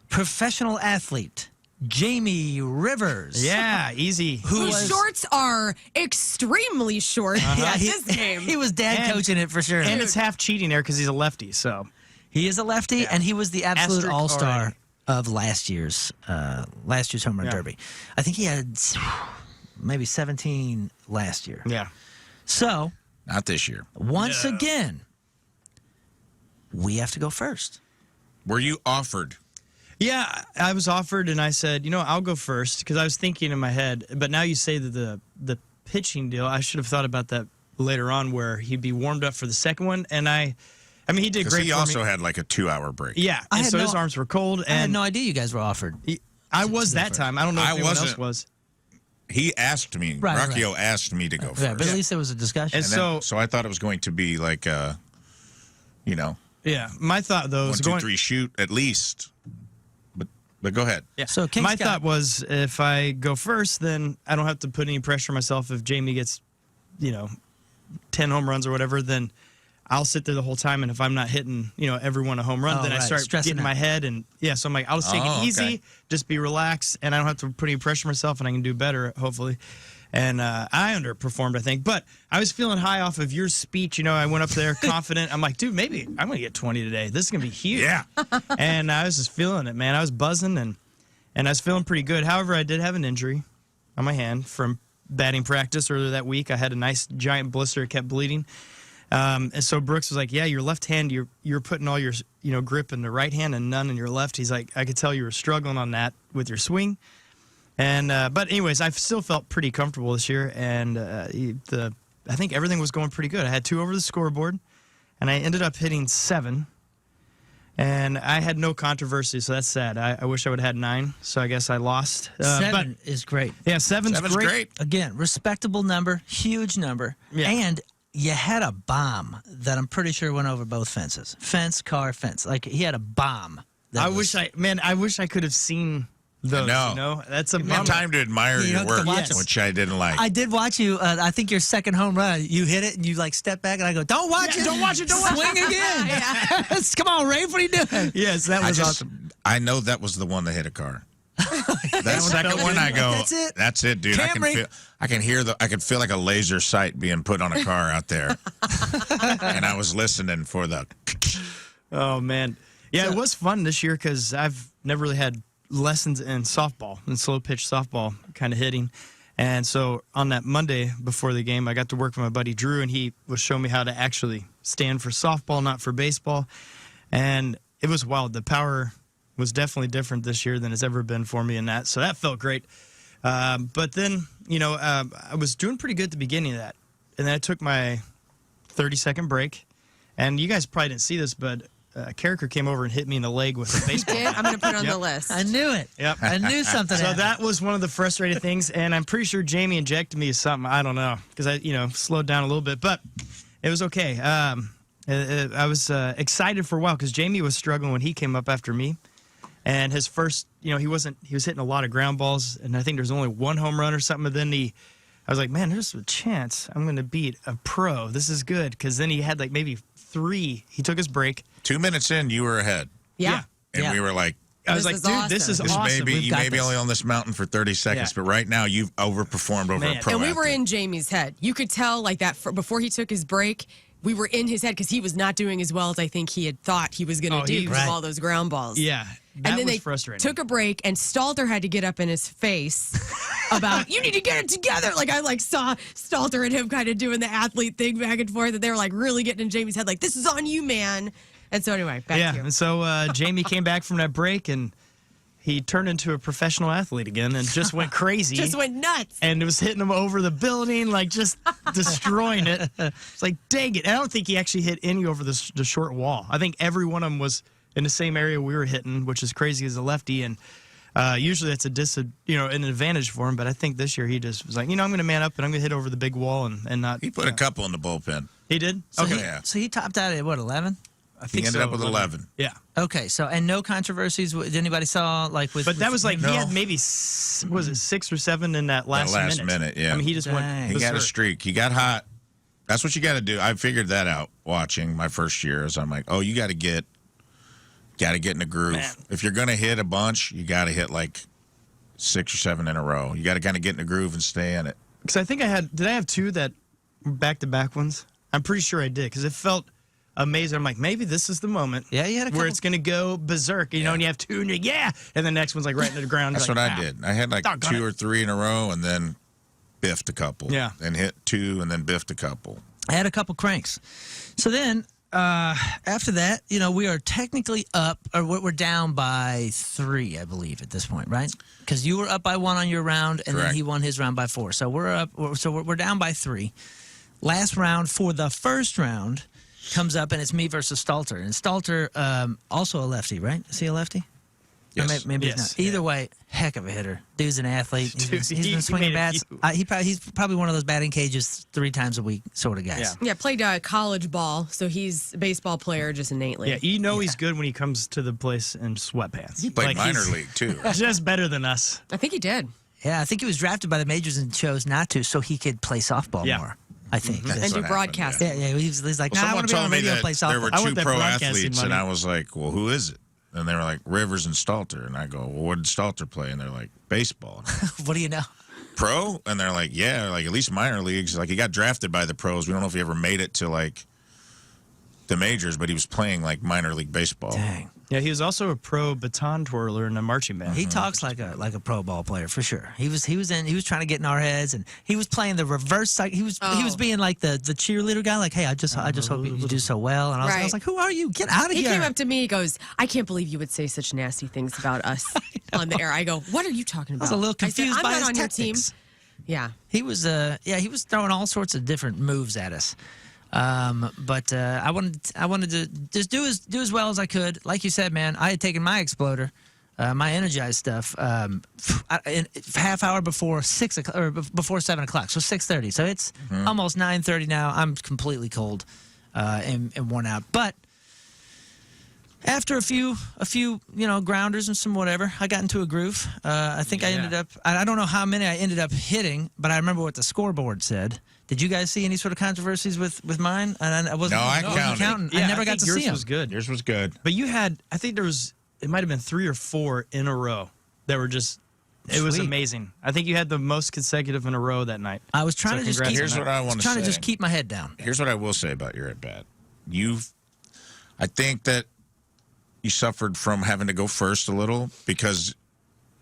professional athlete Jamie Rivers. Yeah, easy. Whose shorts are extremely short at this game. He was dad And- coaching it for sure. And it's half cheating there because he's a lefty. So He is a lefty, and he was the absolute Asterisk all-star already. of last year's home run Yeah. derby. I think he had maybe 17 last year. yeah, So Not this year. once again, we have to go first. Were you offered? yeah. I was offered, and I said, I'll go first because I was thinking in my head. But now you say that the pitching deal, I should have thought about that later on, where he'd be warmed up for the second one, and I mean, he did Because great. he for also me. had like a 2-hour break. Yeah, I and had so no- his arms were cold, I had and no idea you guys were offered. I was that first. time. I don't know if I anyone else wasn't. was. He asked me. Right, Rocchio asked me to go first. Yeah, but at least there was a discussion. And And then- so I thought it was going to be like, Yeah, my thought though 1, was 2, going. 3 shoot at least. But go ahead. Yeah. So King my Scott- thought was if I go first, then I don't have to put any pressure on myself. If Jamie gets, 10 home runs or whatever, then I'll sit there the whole time. And if I'm not hitting, everyone a home run, Oh, then I right. start Stressing getting out. my head. And so I'm like, I'll just take Oh, it easy, okay. just be relaxed, and I don't have to put any pressure on myself, and I can do better, hopefully. And I underperformed, I think. But I was feeling high off of your speech. I went up there confident. I'm like, dude, maybe I'm going to get 20 today. This is going to be huge. Yeah. And I was just feeling it, man. I was buzzing and I was feeling pretty good. However, I did have an injury on my hand from batting practice earlier that week. I had a nice giant blister. It kept bleeding. And so Brooks was like, yeah, your left hand, you're putting all your grip in the right hand and none in your left. He's like, I could tell you were struggling on that with your swing. And but anyways, I still felt pretty comfortable this year. And I think everything was going pretty good. I had 2 over the scoreboard, and I ended up hitting 7. And I had no controversy, so that's sad. I wish I would have had 9, so I guess I lost. 7 is great. But yeah, 7's great. Again, respectable number, huge number. Yeah. And you had a bomb that I'm pretty sure went over both fences. Fence, car, fence. Like he had a bomb. I wish I could have seen those. know. That's a I had bummer. time to admire You your don't get to work, watch 'em. which I didn't like. I did watch you. I think your second home run, you hit it and you like step back and I go, "Don't watch it! Don't watch it! Don't swing again! Come on, Rafe, what are you doing?" Yes, that was awesome. I know that was the one that hit a car. That second one, I go, That's it. That's it, dude. Camry. I can feel like a laser sight being put on a car out there. And I was listening for the. Oh man, yeah, it was fun this year because I've never really had lessons in softball and slow pitch softball kind of hitting. And so on that Monday before the game, I got to work with my buddy Drew, and he was showing me how to actually stand for softball, not for baseball. And it was wild. The power was definitely different this year than it's ever been for me in that. So that felt great. But then, I was doing pretty good at the beginning of that. And then I took my 30-second break. And you guys probably didn't see this, but Carricker came over and hit me in the leg with a baseball Did? bat. I'm going to put it on the list. I knew it. Yep. I knew something. So happened. that was one of the frustrating things, and I'm pretty sure Jamie injected me something. I don't know, because I, slowed down a little bit, but it was okay. I was excited for a while because Jamie was struggling when he came up after me, and his first, he was hitting a lot of ground balls, and I think there's only one home run or something. And then I was like, man, there's a chance I'm going to beat a pro. This is good, because then he had like maybe 3. He took his break. 2 minutes in, you were ahead. Yeah. And Yeah. we were like, I was This like, is dude, awesome. this is this awesome. may be, We've you got may be this. only on this mountain for 30 seconds, Yeah. but right now you've overperformed over Man. a pro. And we were athlete. in Jamie's head. You could tell like that before he took his break. We were in his head because he was not doing as well as I think he had thought he was going to Oh, do he- because Right. of all those ground balls. Yeah, that And then was they frustrating. took a break, and Stalter had to get up in his face about, you need to get it together. Like, I saw Stalter and him kind of doing the athlete thing back and forth, and they were like really getting in Jamie's head, like, this is on you, man. And so anyway, back Yeah, to you. and so Jamie came back from that break, and he turned into a professional athlete again and just went crazy. Just went nuts. and it was hitting him over the building, like just destroying it. It's like, dang it. And I don't think he actually hit any over the short wall. I think every one of them was in the same area we were hitting, which is crazy as a lefty. And usually that's an advantage for him. But I think this year he just was like, I'm going to man up and I'm going to hit over the big wall and not. He put a couple in the bullpen. He did? So Okay. Yeah. So he topped out at what, 11? I He think ended so, up with 11. Yeah. Okay, so and no controversies. Did anybody saw like with? But that was like, No. he had maybe, was it 6 or 7 in that last minute, yeah. I mean, he just Dang. went. He got a berserk. streak. He got hot. That's what you got to do. I figured that out watching my first year. Is I'm like, oh, you got to get in the groove. Man. If you're gonna hit a bunch, you got to hit like 6 or 7 in a row. You got to kind of get in the groove and stay in it. Because I think did I have 2 that back-to-back ones? I'm pretty sure I did, because it felt amazing. I'm like, maybe this is the moment Yeah, you had a where couple- it's going to go berserk, and you have 2, and you're, yeah, and the next one's like right into the ground. That's You're what like, I "Ah." did. I had like Doggone 2 it. or 3 in a row, and then biffed a couple. Yeah. And hit 2, and then biffed a couple. I had a couple cranks. So then after that, we are technically up, or we're down by 3, I believe, at this point, right? Because you were up by 1 on your round, and then Correct. he won his round by 4. So we're up. So we're down by 3. Last round for the first round comes up, and it's me versus Stalter. And Stalter, also a lefty, right? Is he a lefty? Or Yes. maybe Yes. he's not. Either way, heck of a hitter. Dude's an athlete. He's Dude, been he swinging made a bats. few. He's probably one of those batting cages 3 times a week sort of guys. Yeah. Yeah, played college ball, so he's a baseball player just innately. Yeah, he's good when he comes to the place in sweatpants. He played Like, minor he's league too. Just better than us. I think he did. Yeah, I think he was drafted by the majors and chose not to, so he could play softball Yeah. more. I think. And What do happened, broadcasting. Yeah, he's like, Well, nah, I someone want to be on told the me radio and play that there were softball. I 2 want that pro broadcasting athletes, and money. I was like, well, who is it? And they were like, Rivers and Stalter. And I go, well, what did Stalter play? And they're like, baseball. What do you know? Pro? And they're like, yeah, like at least minor leagues. Like he got drafted by the pros. We don't know if he ever made it to like the majors, but he was playing like minor league baseball. Dang. Yeah, he was also a pro baton twirler in a marching band. He talks like a pro ball player for sure. He was trying to get in our heads, and he was playing the reverse side. He was being like the cheerleader guy, like, hey, I just hope you do so well. And I was Right. like, who are you? Get out of He here. came up to me, he goes, I can't believe you would say such nasty things about us on the air. I go, what are you talking about? I was a little I said, confused I'm by not his on your team. tactics. Yeah. He was he was throwing all sorts of different moves at us. But I wanted to just do as well as I could. Like you said, man, I had taken my exploder, my energized stuff, half hour before 6 o'clock or before 7 o'clock, so 6:30. So it's almost 9:30 now. I'm completely cold and worn out, but. After a few, grounders and some whatever, I got into a groove. I think I ended up. I don't know how many I ended up hitting, but I remember what the scoreboard said. Did you guys see any sort of controversies with mine? And I wasn't. No, I wasn't counted. counting. Yeah, I never got think to yours see them. was good. Yours was good. But you had, I think it might have been 3 or 4 in a row that were just, it was Sweet. amazing. I think you had the most consecutive in a row that night. I was trying So to just congrats keep. on Here's that. what I want to trying say. to just keep my head down. Here's what I will say about your at bat. I think that you suffered from having to go first a little because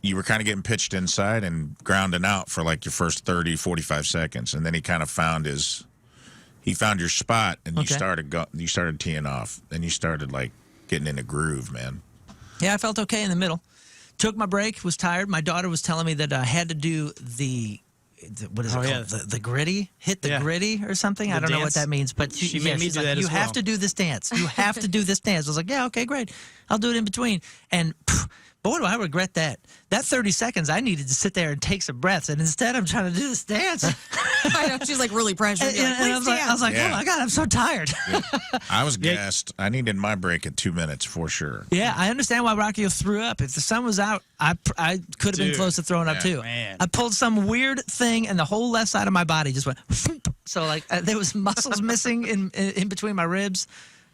you were kind of getting pitched inside and grounding out for like your first 30, 45 seconds. And then he kind of found your spot and Okay. you started teeing off. Then you started like getting in a groove, man. Yeah, I felt okay in the middle. Took my break. Was tired. My daughter was telling me that I had to do the what is it Oh, called? yeah. The gritty? Hit the Yeah. gritty or something? I don't know what dance. that means, but She made me she's do like, that you as have well. to do this dance. You have to do this dance. I was like, yeah, okay, great. I'll do it in between. And boy, do I regret that. That 30 seconds, I needed to sit there and take some breaths, and instead I'm trying to do this dance. I know she's like really pressured. And, You're like, and I was like, Yeah. oh my God, I'm so tired. I was gassed. I needed my break at 2 minutes for sure. Yeah, I understand why Rocky threw up. If the sun was out, I could have been Dude, close to throwing up too. man. I pulled some weird thing, and the whole left side of my body just went. So like there was muscles missing in between my ribs,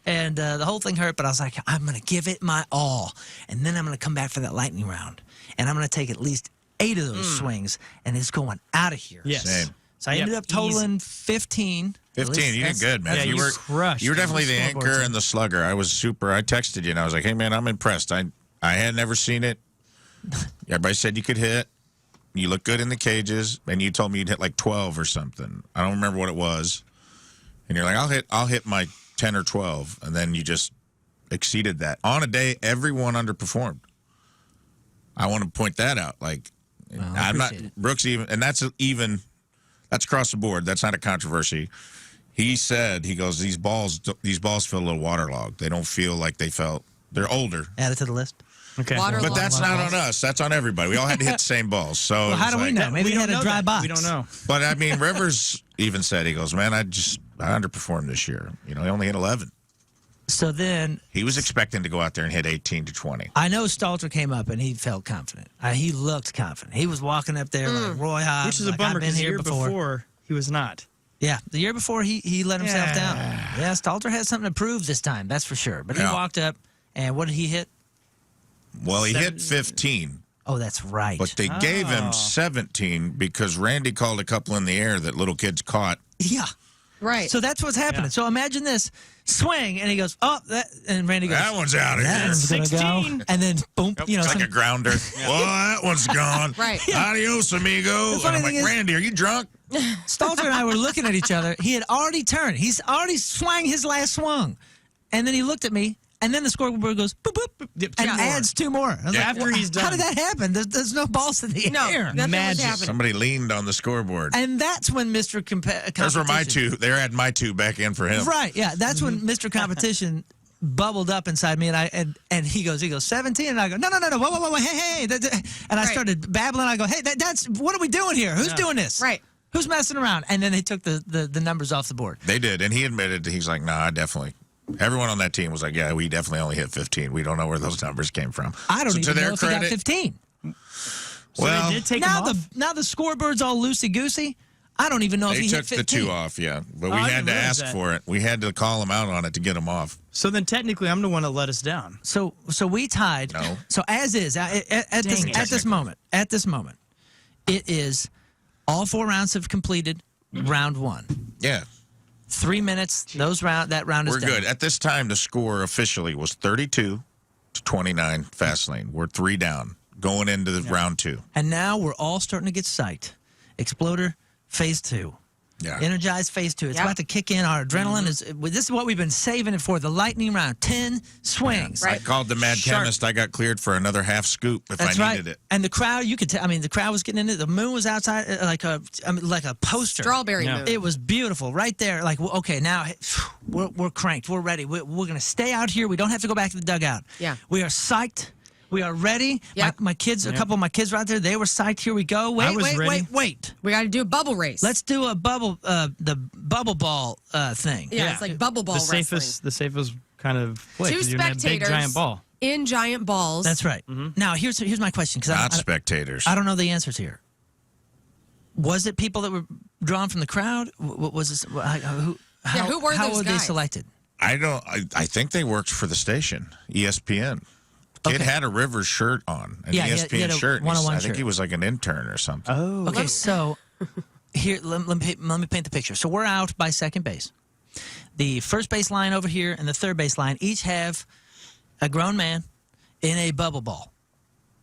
and the whole thing hurt. But I was like, I'm gonna give it my all, and then I'm gonna come back for that lightning round, and I'm gonna take at least 8 of those swings, and it's going out of here. Yes. Same. So I ended up totaling 15. At 15, least you did that's- good, man. Yeah, you were crushed. You were definitely the Scoreboard anchor team. and the slugger. I texted you and I was like, hey man, I'm impressed. I had never seen it. Everybody said you could hit. You look good in the cages, and you told me you'd hit like 12 or something. I don't remember what it was. And you're like, I'll hit my 10 or 12, and then you just exceeded that. On a day everyone underperformed. I want to point that out. Like I I'm not appreciate it. Brooks even that's across the board. That's not a controversy. He said, he goes, these balls feel a little waterlogged. They don't feel like they felt. They're older. Add it to the list. Okay. Water- But that's not balls. on us. That's on everybody. We all had to hit the same balls. So Well, it how was do we like- know? Maybe we he had don't a know dry that. box. We don't know. But I mean, Rivers even said, he goes, man, I underperformed this year. You know, he only hit 11. So then He was expecting to go out there and hit 18 to 20. I know Stalter came up and he felt confident. He looked confident. He was walking up there like Roy Hobbs. Which is a like, bummer I've been because the here year before he was not. Yeah, the year before he let himself Yeah. down. Yeah, Stalter has something to prove this time, that's for sure. But he Yeah. walked up, and what did he hit? Well, he hit 15, Oh, that's right. but they gave him Oh. 17 because Randy called a couple in the air that little kids caught. yeah. Right. So that's what's happening. Yeah. So imagine this swing, and he goes, oh, that, and Randy goes, That one's out of that here. one's gonna 16. go, and then boom, you know, It's like some- a grounder. Well, that one's gone. Right. Adios, amigo. The And funny I'm like, thing is- Randy, are you drunk? Stalter and I were looking at each other. He had already turned. He's already swung his last swung. And then he looked at me, and then the scoreboard goes boop, boop, boop, Yep, and two more. adds 2 more. I was Yeah. like, After he's How done. did that happen? There's no balls in the no, air. nothing was Magic. happening. Somebody leaned on the scoreboard. And that's when Mr. Those were my Competition. 2. They had my 2 back in for him. Right, yeah. That's when Mr. Competition bubbled up inside me, and he goes 17, and I go, no, whoa, hey, and I Right. started babbling. I go, hey, that's what are we doing here? Who's doing this? Right. Who's messing around? And then they took the numbers off the board. They did, and he admitted, he's like, nah, I definitely. Everyone on that team was like, yeah, we definitely only hit 15. We don't know where those numbers came from. I don't So to even their know if he got credit- 15. So Well, they did take Now him off. now the scoreboard's all loosey goosey. I don't even know if They he took hit the 15. 2 off, yeah. But we I had didn't to realize ask that. for it. We had to call him out on it to get him off. So then technically I'm the one that let us down. So we tied. No. So as is at this it. at this moment, it is all 4 rounds have completed. Round 1, Yeah, 3 minutes. That round is we're done. good. At this time, the score officially was 32 to 29 fast lane. We're 3 down going into the round 2. And now we're all starting to get psyched. Exploder phase 2. Yeah. Energized phase 2. It's Yep. about to kick in. Our adrenaline is. This is what we've been saving it for. The lightning round. 10 swings. I called the mad Sharp. chemist. I got cleared for another half scoop if That's I right. needed it. And the crowd, you could tell. I mean, the crowd was getting in it. The moon was outside like a poster. Strawberry Yeah. moon. It was beautiful right there. Like, well, okay, now we're cranked. We're ready. We're going to stay out here. We don't have to go back to the dugout. Yeah. We are psyched. We are ready. Yep. My kids, a couple of my kids were out there. They were psyched. Here we go. I was ready. Wait. We got to do a bubble race. Let's do a the bubble ball thing. Yeah, it's like bubble ball The wrestling. safest kind of way. Two 'cause you're in that big spectators giant ball. in giant balls. That's right. Now, here's my question, because Not spectators. I don't know the answers here. Was it people that were drawn from the crowd? Was this, who were how those were they guys? selected? I don't. I think they worked for the station, ESPN. Kid Okay. had a Rivers shirt on, an Yeah, ESPN he had a shirt. and 101 I think shirt. he was like an intern or something. Oh. Okay, so here let me paint the picture. So we're out by second base. The first base line over here and the third base line each have a grown man in a bubble ball.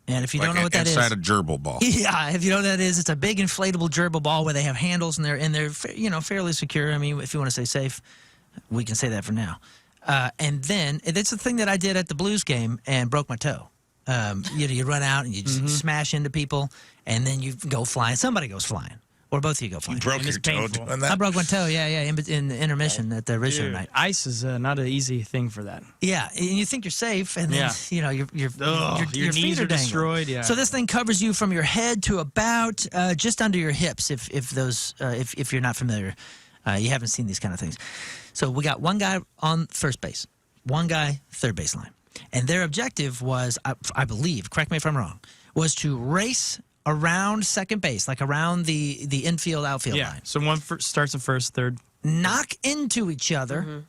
And if you don't know what that is, inside a gerbil ball. yeah, if you know what that is, it's a big inflatable gerbil ball where they have handles and they're fairly secure. I mean, if you want to say safe, we can say that for now. And then it's the thing that I did at the Blues game and broke my toe. You run out and you just smash into people, and then you go flying. Somebody goes flying. or both of you go flying. Broke And your it's toe painful. doing I that? broke my toe, yeah, in the intermission at the Rizzuto Dude, night. ice is not an easy thing for that. Yeah, and you think you're safe, and then your your feet knees are dangling. destroyed. Yeah. So this thing covers you from your head to about just under your hips. If you're not familiar, you haven't seen these kind of things. So we got one guy on first base, one guy third base line, and their objective was, I believe, correct me if I'm wrong, was to race around second base, like around the infield outfield line. So one starts at first, third. Knock into each other,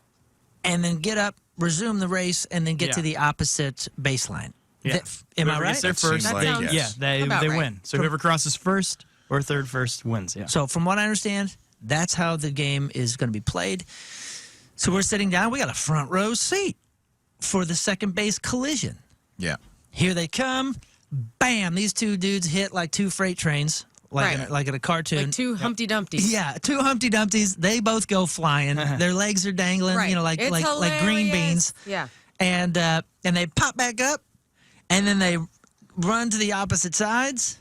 and then get up, resume the race, and then get to the opposite baseline. Yeah. Am I Whoever right? gets there That first, seems like sounds- yes. they about right. win. So whoever crosses first or third first wins. Yeah. So from what I understand, that's how the game is going to be played. So we're sitting down. We got a front row seat for the second base collision. Yeah. Here they come. Bam! These two dudes hit like two freight trains, Right. like in a cartoon. Like two Humpty Dumptys. Yeah, two Humpty Dumptys. They both go flying. Their legs are dangling, Right. like It's green hilarious. beans. Yeah. And they pop back up, and then they run to the opposite sides.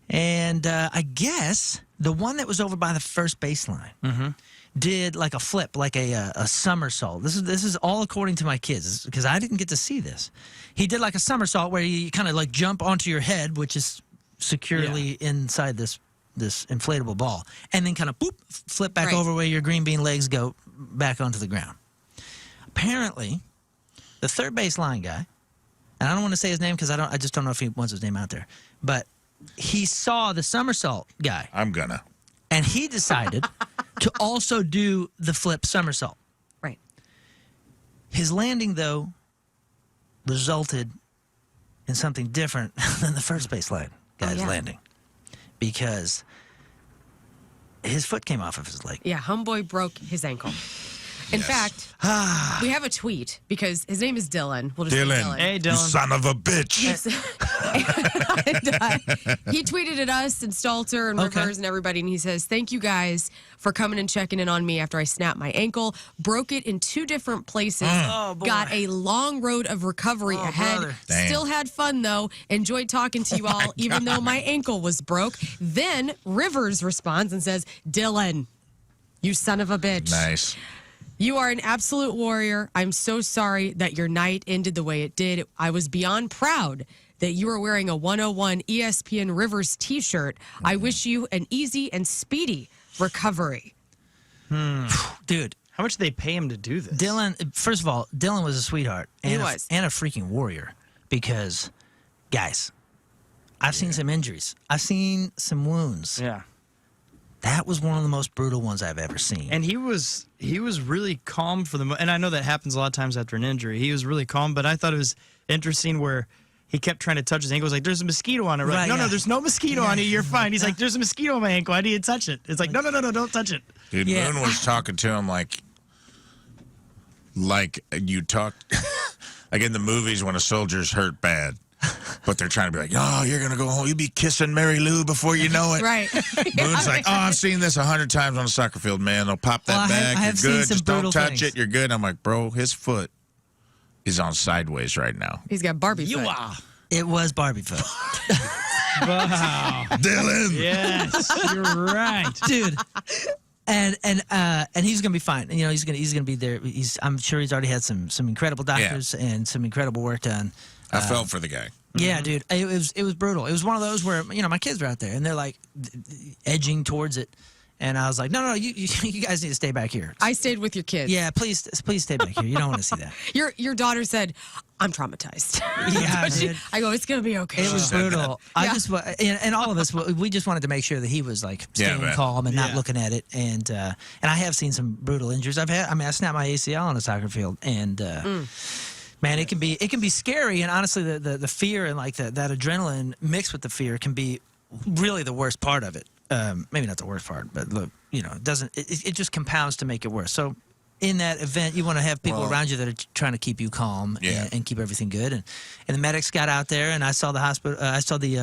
And I guess the one that was over by the first baseline did like a flip, like a somersault. This is all according to my kids, because I didn't get to see this. He did like a somersault where you kind of like jump onto your head, which is securely inside this inflatable ball, and then kind of boop, flip back Right. over where your green bean legs go back onto the ground. Apparently, the third base line guy, and I don't want to say his name because I just don't know if he wants his name out there, but he saw the somersault guy, I'm gonna. and he decided to also do the flip somersault. Right. His landing, though, resulted in something different than the first base line guy's yeah. landing, because his foot came off of his leg. Yeah, homeboy broke his ankle. In Yes. fact, we have a tweet because his name is Dylan. We'll just say Dylan. Dylan. Hey, You Dylan. son of a bitch. He tweeted at us and Stalter and Okay. Rivers and everybody, and he says, "Thank you guys for coming and checking in on me after I snapped my ankle. Broke it in 2 different places. Oh, boy. Got a long road of recovery ahead. brother. Damn. Still had fun though. Enjoyed talking to you all, even though my ankle was broke." Then Rivers responds and says, "Dylan, you son of a bitch. Nice. You are an absolute warrior. I'm so sorry that your night ended the way it did. I was beyond proud that you were wearing a 101 ESPN Rivers t-shirt. I wish you an easy and speedy recovery." Dude, How much do they pay him to do this? Dylan, first of all, Dylan was a sweetheart. He And was. and a freaking warrior, because, guys, I've seen some injuries. I've seen some wounds. Yeah. That was one of the most brutal ones I've ever seen. And he was really calm for the and I know that happens a lot of times after an injury. He was really calm, but I thought it was interesting where he kept trying to touch his ankle. He was like, "There's a mosquito on it." We're like, Right, no, yeah. there's no mosquito on it. You're fine. He's like, "There's a mosquito on my ankle. I need to touch it." It's like, no, don't touch it. Dude, Yeah. Moon was talking to him like you talk, like in the movies when a soldier's hurt bad, but they're trying to be like, "Oh, you're gonna go home. You'll be kissing Mary Lou before you know it." Right. Moon's like, "Oh, I've seen this 100 times on a soccer field, man. They'll pop that Well, back. I have You're seen good. some Just don't brutal touch things. it. You're good." I'm like, bro, his foot is on sideways right now. He's got Barbie foot. It was Barbie foot. Wow. Dylan. Yes, you're right. Dude. And he's gonna be fine. You know, he's gonna be there. I'm sure he's already had some incredible doctors and some incredible work done. I felt for the guy. Yeah, dude, it was brutal. It was one of those where, you know, my kids were out there and they're like edging towards it, and I was like, no, you guys need to stay back here. I stayed with your kids. Yeah, please stay back here. You don't want to see that. Your daughter said, "I'm traumatized." Yeah, She- dude. I go, "It's going to be okay." It was said brutal. I just and all of us, we just wanted to make sure that he was like staying man. calm and not Yeah. looking at it. And I have seen some brutal injuries. I snapped my ACL on a soccer field, and man, it can be scary. And honestly, the fear and like that adrenaline mixed with the fear can be really the worst part of it. Maybe not the worst part, but look, you know, it just compounds to make it worse. So in that event, you want to have people Well- around you that are trying to keep you calm Yeah. and keep everything good. And the medics got out there, and I saw the hospital. I saw the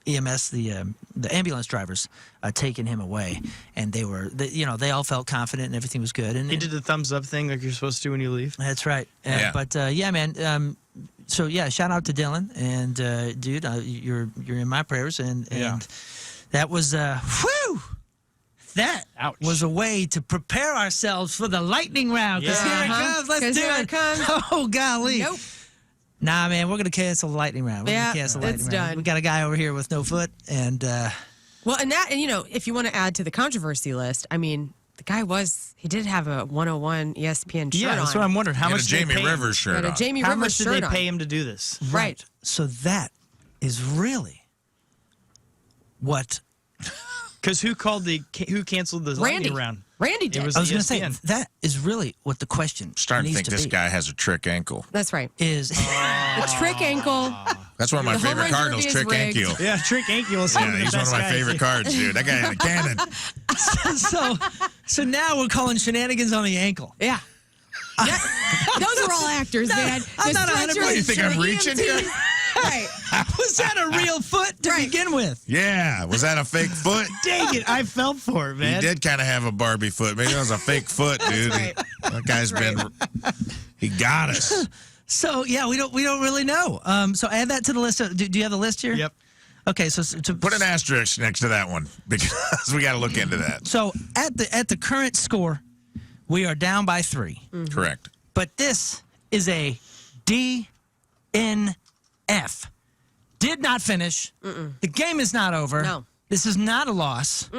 EMS, the ambulance drivers taking him away, and they all felt confident and everything was good. And He did the thumbs up thing like you're supposed to do when you leave. that's right. Yeah. But yeah, man. So yeah, shout out to Dylan, and dude, you're in my prayers, and Yeah. That was whew. That Ouch. was a way to prepare ourselves for the lightning round. Because Yeah. here it comes. Let's 'Cause do here it. it comes. Oh, golly. Nope. Nah, man, we're going to cancel the lightning round. We're Yeah, gonna cancel the it's lightning round. done. We got a guy over here with no foot, and Well, and if you want to add to the controversy list, I mean, the guy he did have a 101 ESPN shirt Yeah, that's on. what I'm wondering. How He had much a did they Jamie pay him? Rivers shirt Had a on. Jamie How Rivers much did shirt they on. pay him to do this? Right. so that is really what Because who canceled the Randy. lightning round? Randy did. It was I was going to say. ESPN. That is really what the question Starting to needs think to this be. guy has a trick ankle. That's right. Is The trick ankle. That's one of my The favorite home run Cardinals, derby is Trick rigged. Ankiel. Yeah, Trick Ankiel is Yeah, one of the he's one best of my guys. favorite cards, dude. That guy had a cannon. so now we're calling shenanigans on the ankle. Yeah. Those are all actors, man. I'm The not 100% stretchers, What, you think I'm the reaching here? EMTs. Right. Was that a real foot to Right. begin with? Yeah, was that a fake foot? Dang it, I fell for it, He man. did kind of have a Barbie foot. Maybe that was a fake foot, dude. right. That guy's That's been. He got us. So yeah, we don't really know. So add that to the list. Do you have the list here? Yep. Okay, so to Put an asterisk next to that one because we got to look into that. So at the current score, we are down by 3. Correct. But this is a DNF. Did not finish. The game is not over. No. This is not a loss.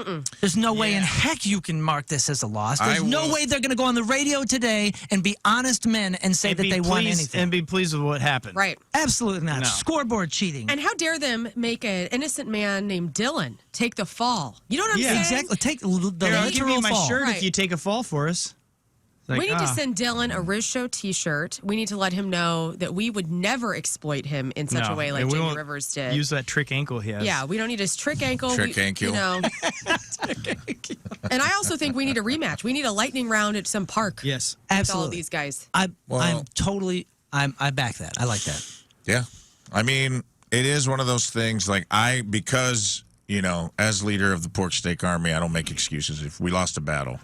There's no way in heck you can mark this as a loss. There's no way they're going to go on the radio today and be honest men and say that they won anything. And be pleased with what happened. Right. Absolutely not. No. Scoreboard cheating. And how dare them make an innocent man named Dylan take the fall? You know what I'm Yeah, saying? Exactly. Take the Here, I'll give literal you my fall. shirt Right. if you take a fall for us. Like, We need to send Dylan a Riz Show T-shirt. We need to let him know that we would never exploit him in such a way like and we Jamie won't Rivers did. Use that trick ankle he has. Yeah, we don't need his trick ankle. Trick ankle. You know. And I also think we need a rematch. We need a lightning round at some park. Yes. With all Absolutely. these guys. I Well- back that. I like that. Yeah. I mean, it is one of those things because, as leader of the Pork Steak Army, I don't make excuses if we lost a battle.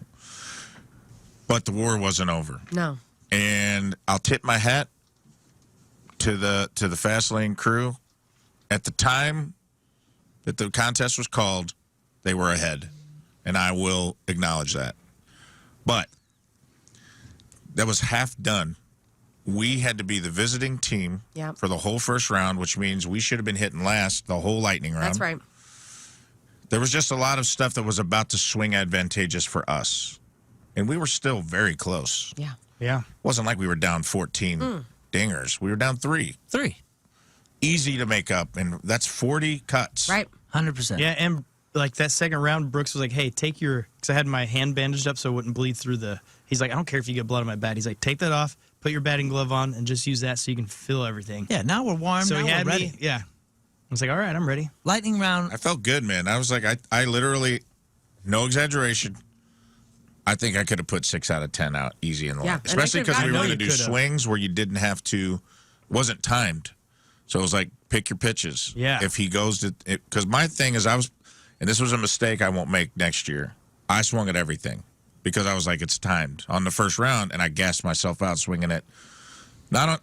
But the war wasn't over. No. And I'll tip my hat to the Fast Lane crew. At the time that the contest was called, they were ahead. And I will acknowledge that. But that was half done. We had to be the visiting team Yep. for the whole first round, which means we should have been hitting last the whole lightning round. That's right. There was just a lot of stuff that was about to swing advantageous for us. And we were still very close. Yeah. Yeah. It wasn't like we were down 14 dingers. We were down 3. 3. Easy to make up, and that's 40 cuts. Right. 100%. Yeah, and like that second round, Brooks was like, "Hey, take your," because I had my hand bandaged up so it wouldn't bleed through the. He's like, "I don't care if you get blood on my bat." He's like, "Take that off, put your batting glove on, and just use that so you can feel everything." Yeah, now we're warm. So now he had we're ready. me. Yeah. I was like, "All right, I'm ready." Lightning round. I felt good, man. I was like, I literally, no exaggeration, I think I could have put 6 out of 10 out easy in the Yeah, line. and I Especially could've because we gotten were it. going to do Could've. swings where you didn't have to, wasn't timed. So it was like, pick your pitches. Yeah. If he goes to, because my thing is and this was a mistake I won't make next year. I swung at everything because I was like, it's timed on the first round, and I gassed myself out swinging it. Not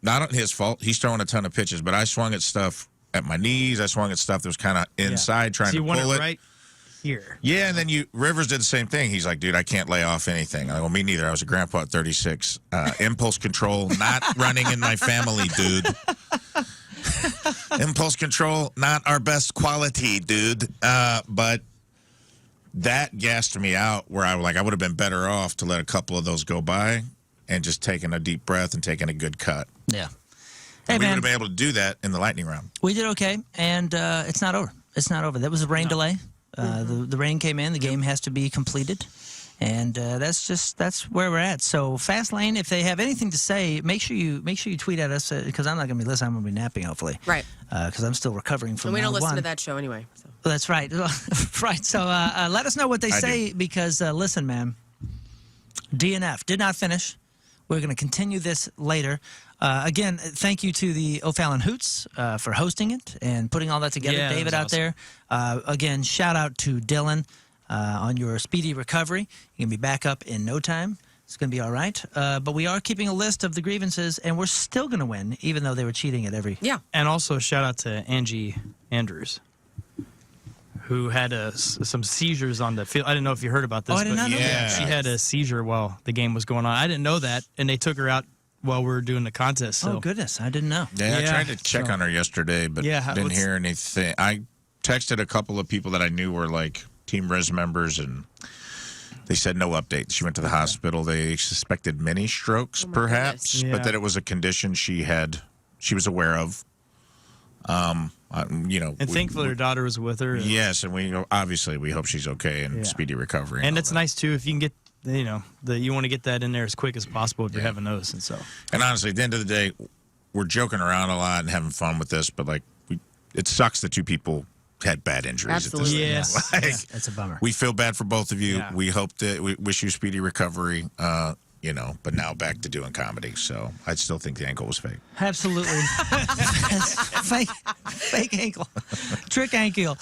on his fault. He's throwing a ton of pitches, but I swung at stuff at my knees. I swung at stuff that was kind of inside trying So to you want pull it. right here. Yeah, and then Rivers did the same thing. He's like, dude, I can't lay off anything. I go, me neither. I was a grandpa at 36. Impulse control, not running in my family, dude. Impulse control, not our best quality, dude. But that gassed me out where I would have been better off to let a couple of those go by and just taking a deep breath and taking a good cut. Yeah. Hey, We would man, have been able to do that in the lightning round. we did okay, and it's not over. It's not over. That was a rain delay. The rain came in. The game has to be completed, and that's where we're at. So Fast Lane, if they have anything to say, make sure you tweet at us because I'm not going to be listening. I'm going to be napping hopefully. Right. Because I'm still recovering from. And we don't round listen one. to that show anyway. So. That's right. Right. So let us know what they I say because listen, man, DNF did not finish. We're going to continue this later. Again, thank you to the O'Fallon Hoots for hosting it and putting all that together. Yeah, that David was out awesome. there. Again, shout out to Dylan on your speedy recovery. You're going to be back up in no time. It's going to be all right. But we are keeping a list of the grievances, and we're still going to win, even though they were cheating at every. Yeah. And also shout out to Angie Andrews, who had some seizures on the field. I didn't know if you heard about this. Oh, I did not know that. She had a seizure while the game was going on. I didn't know that, and they took her out while we were doing the contest. So. Oh, goodness. I didn't know. Yeah, I Yeah, tried to check so- on her yesterday, but didn't hear anything. I texted a couple of people that I knew were like Team Riz members, and they said no update. She went to the hospital. They suspected mini strokes, perhaps, goodness. but Yeah. that it was a condition she was aware of. And thankfully her daughter was with her. Yes, and we hope she's okay and speedy recovery. And all it's that. nice too if you can get you want to get that in there as quick as possible if you're having those, and so. And honestly, at the end of the day, we're joking around a lot and having fun with this, but like, it sucks that two people had bad injuries. Absolutely. At this Yes. thing. Like, Yeah, it's a bummer. we feel bad for both of you. Yeah. We wish you speedy recovery. But now back to doing comedy. So I still think the ankle was fake. Absolutely. fake ankle. Trick Ankiel.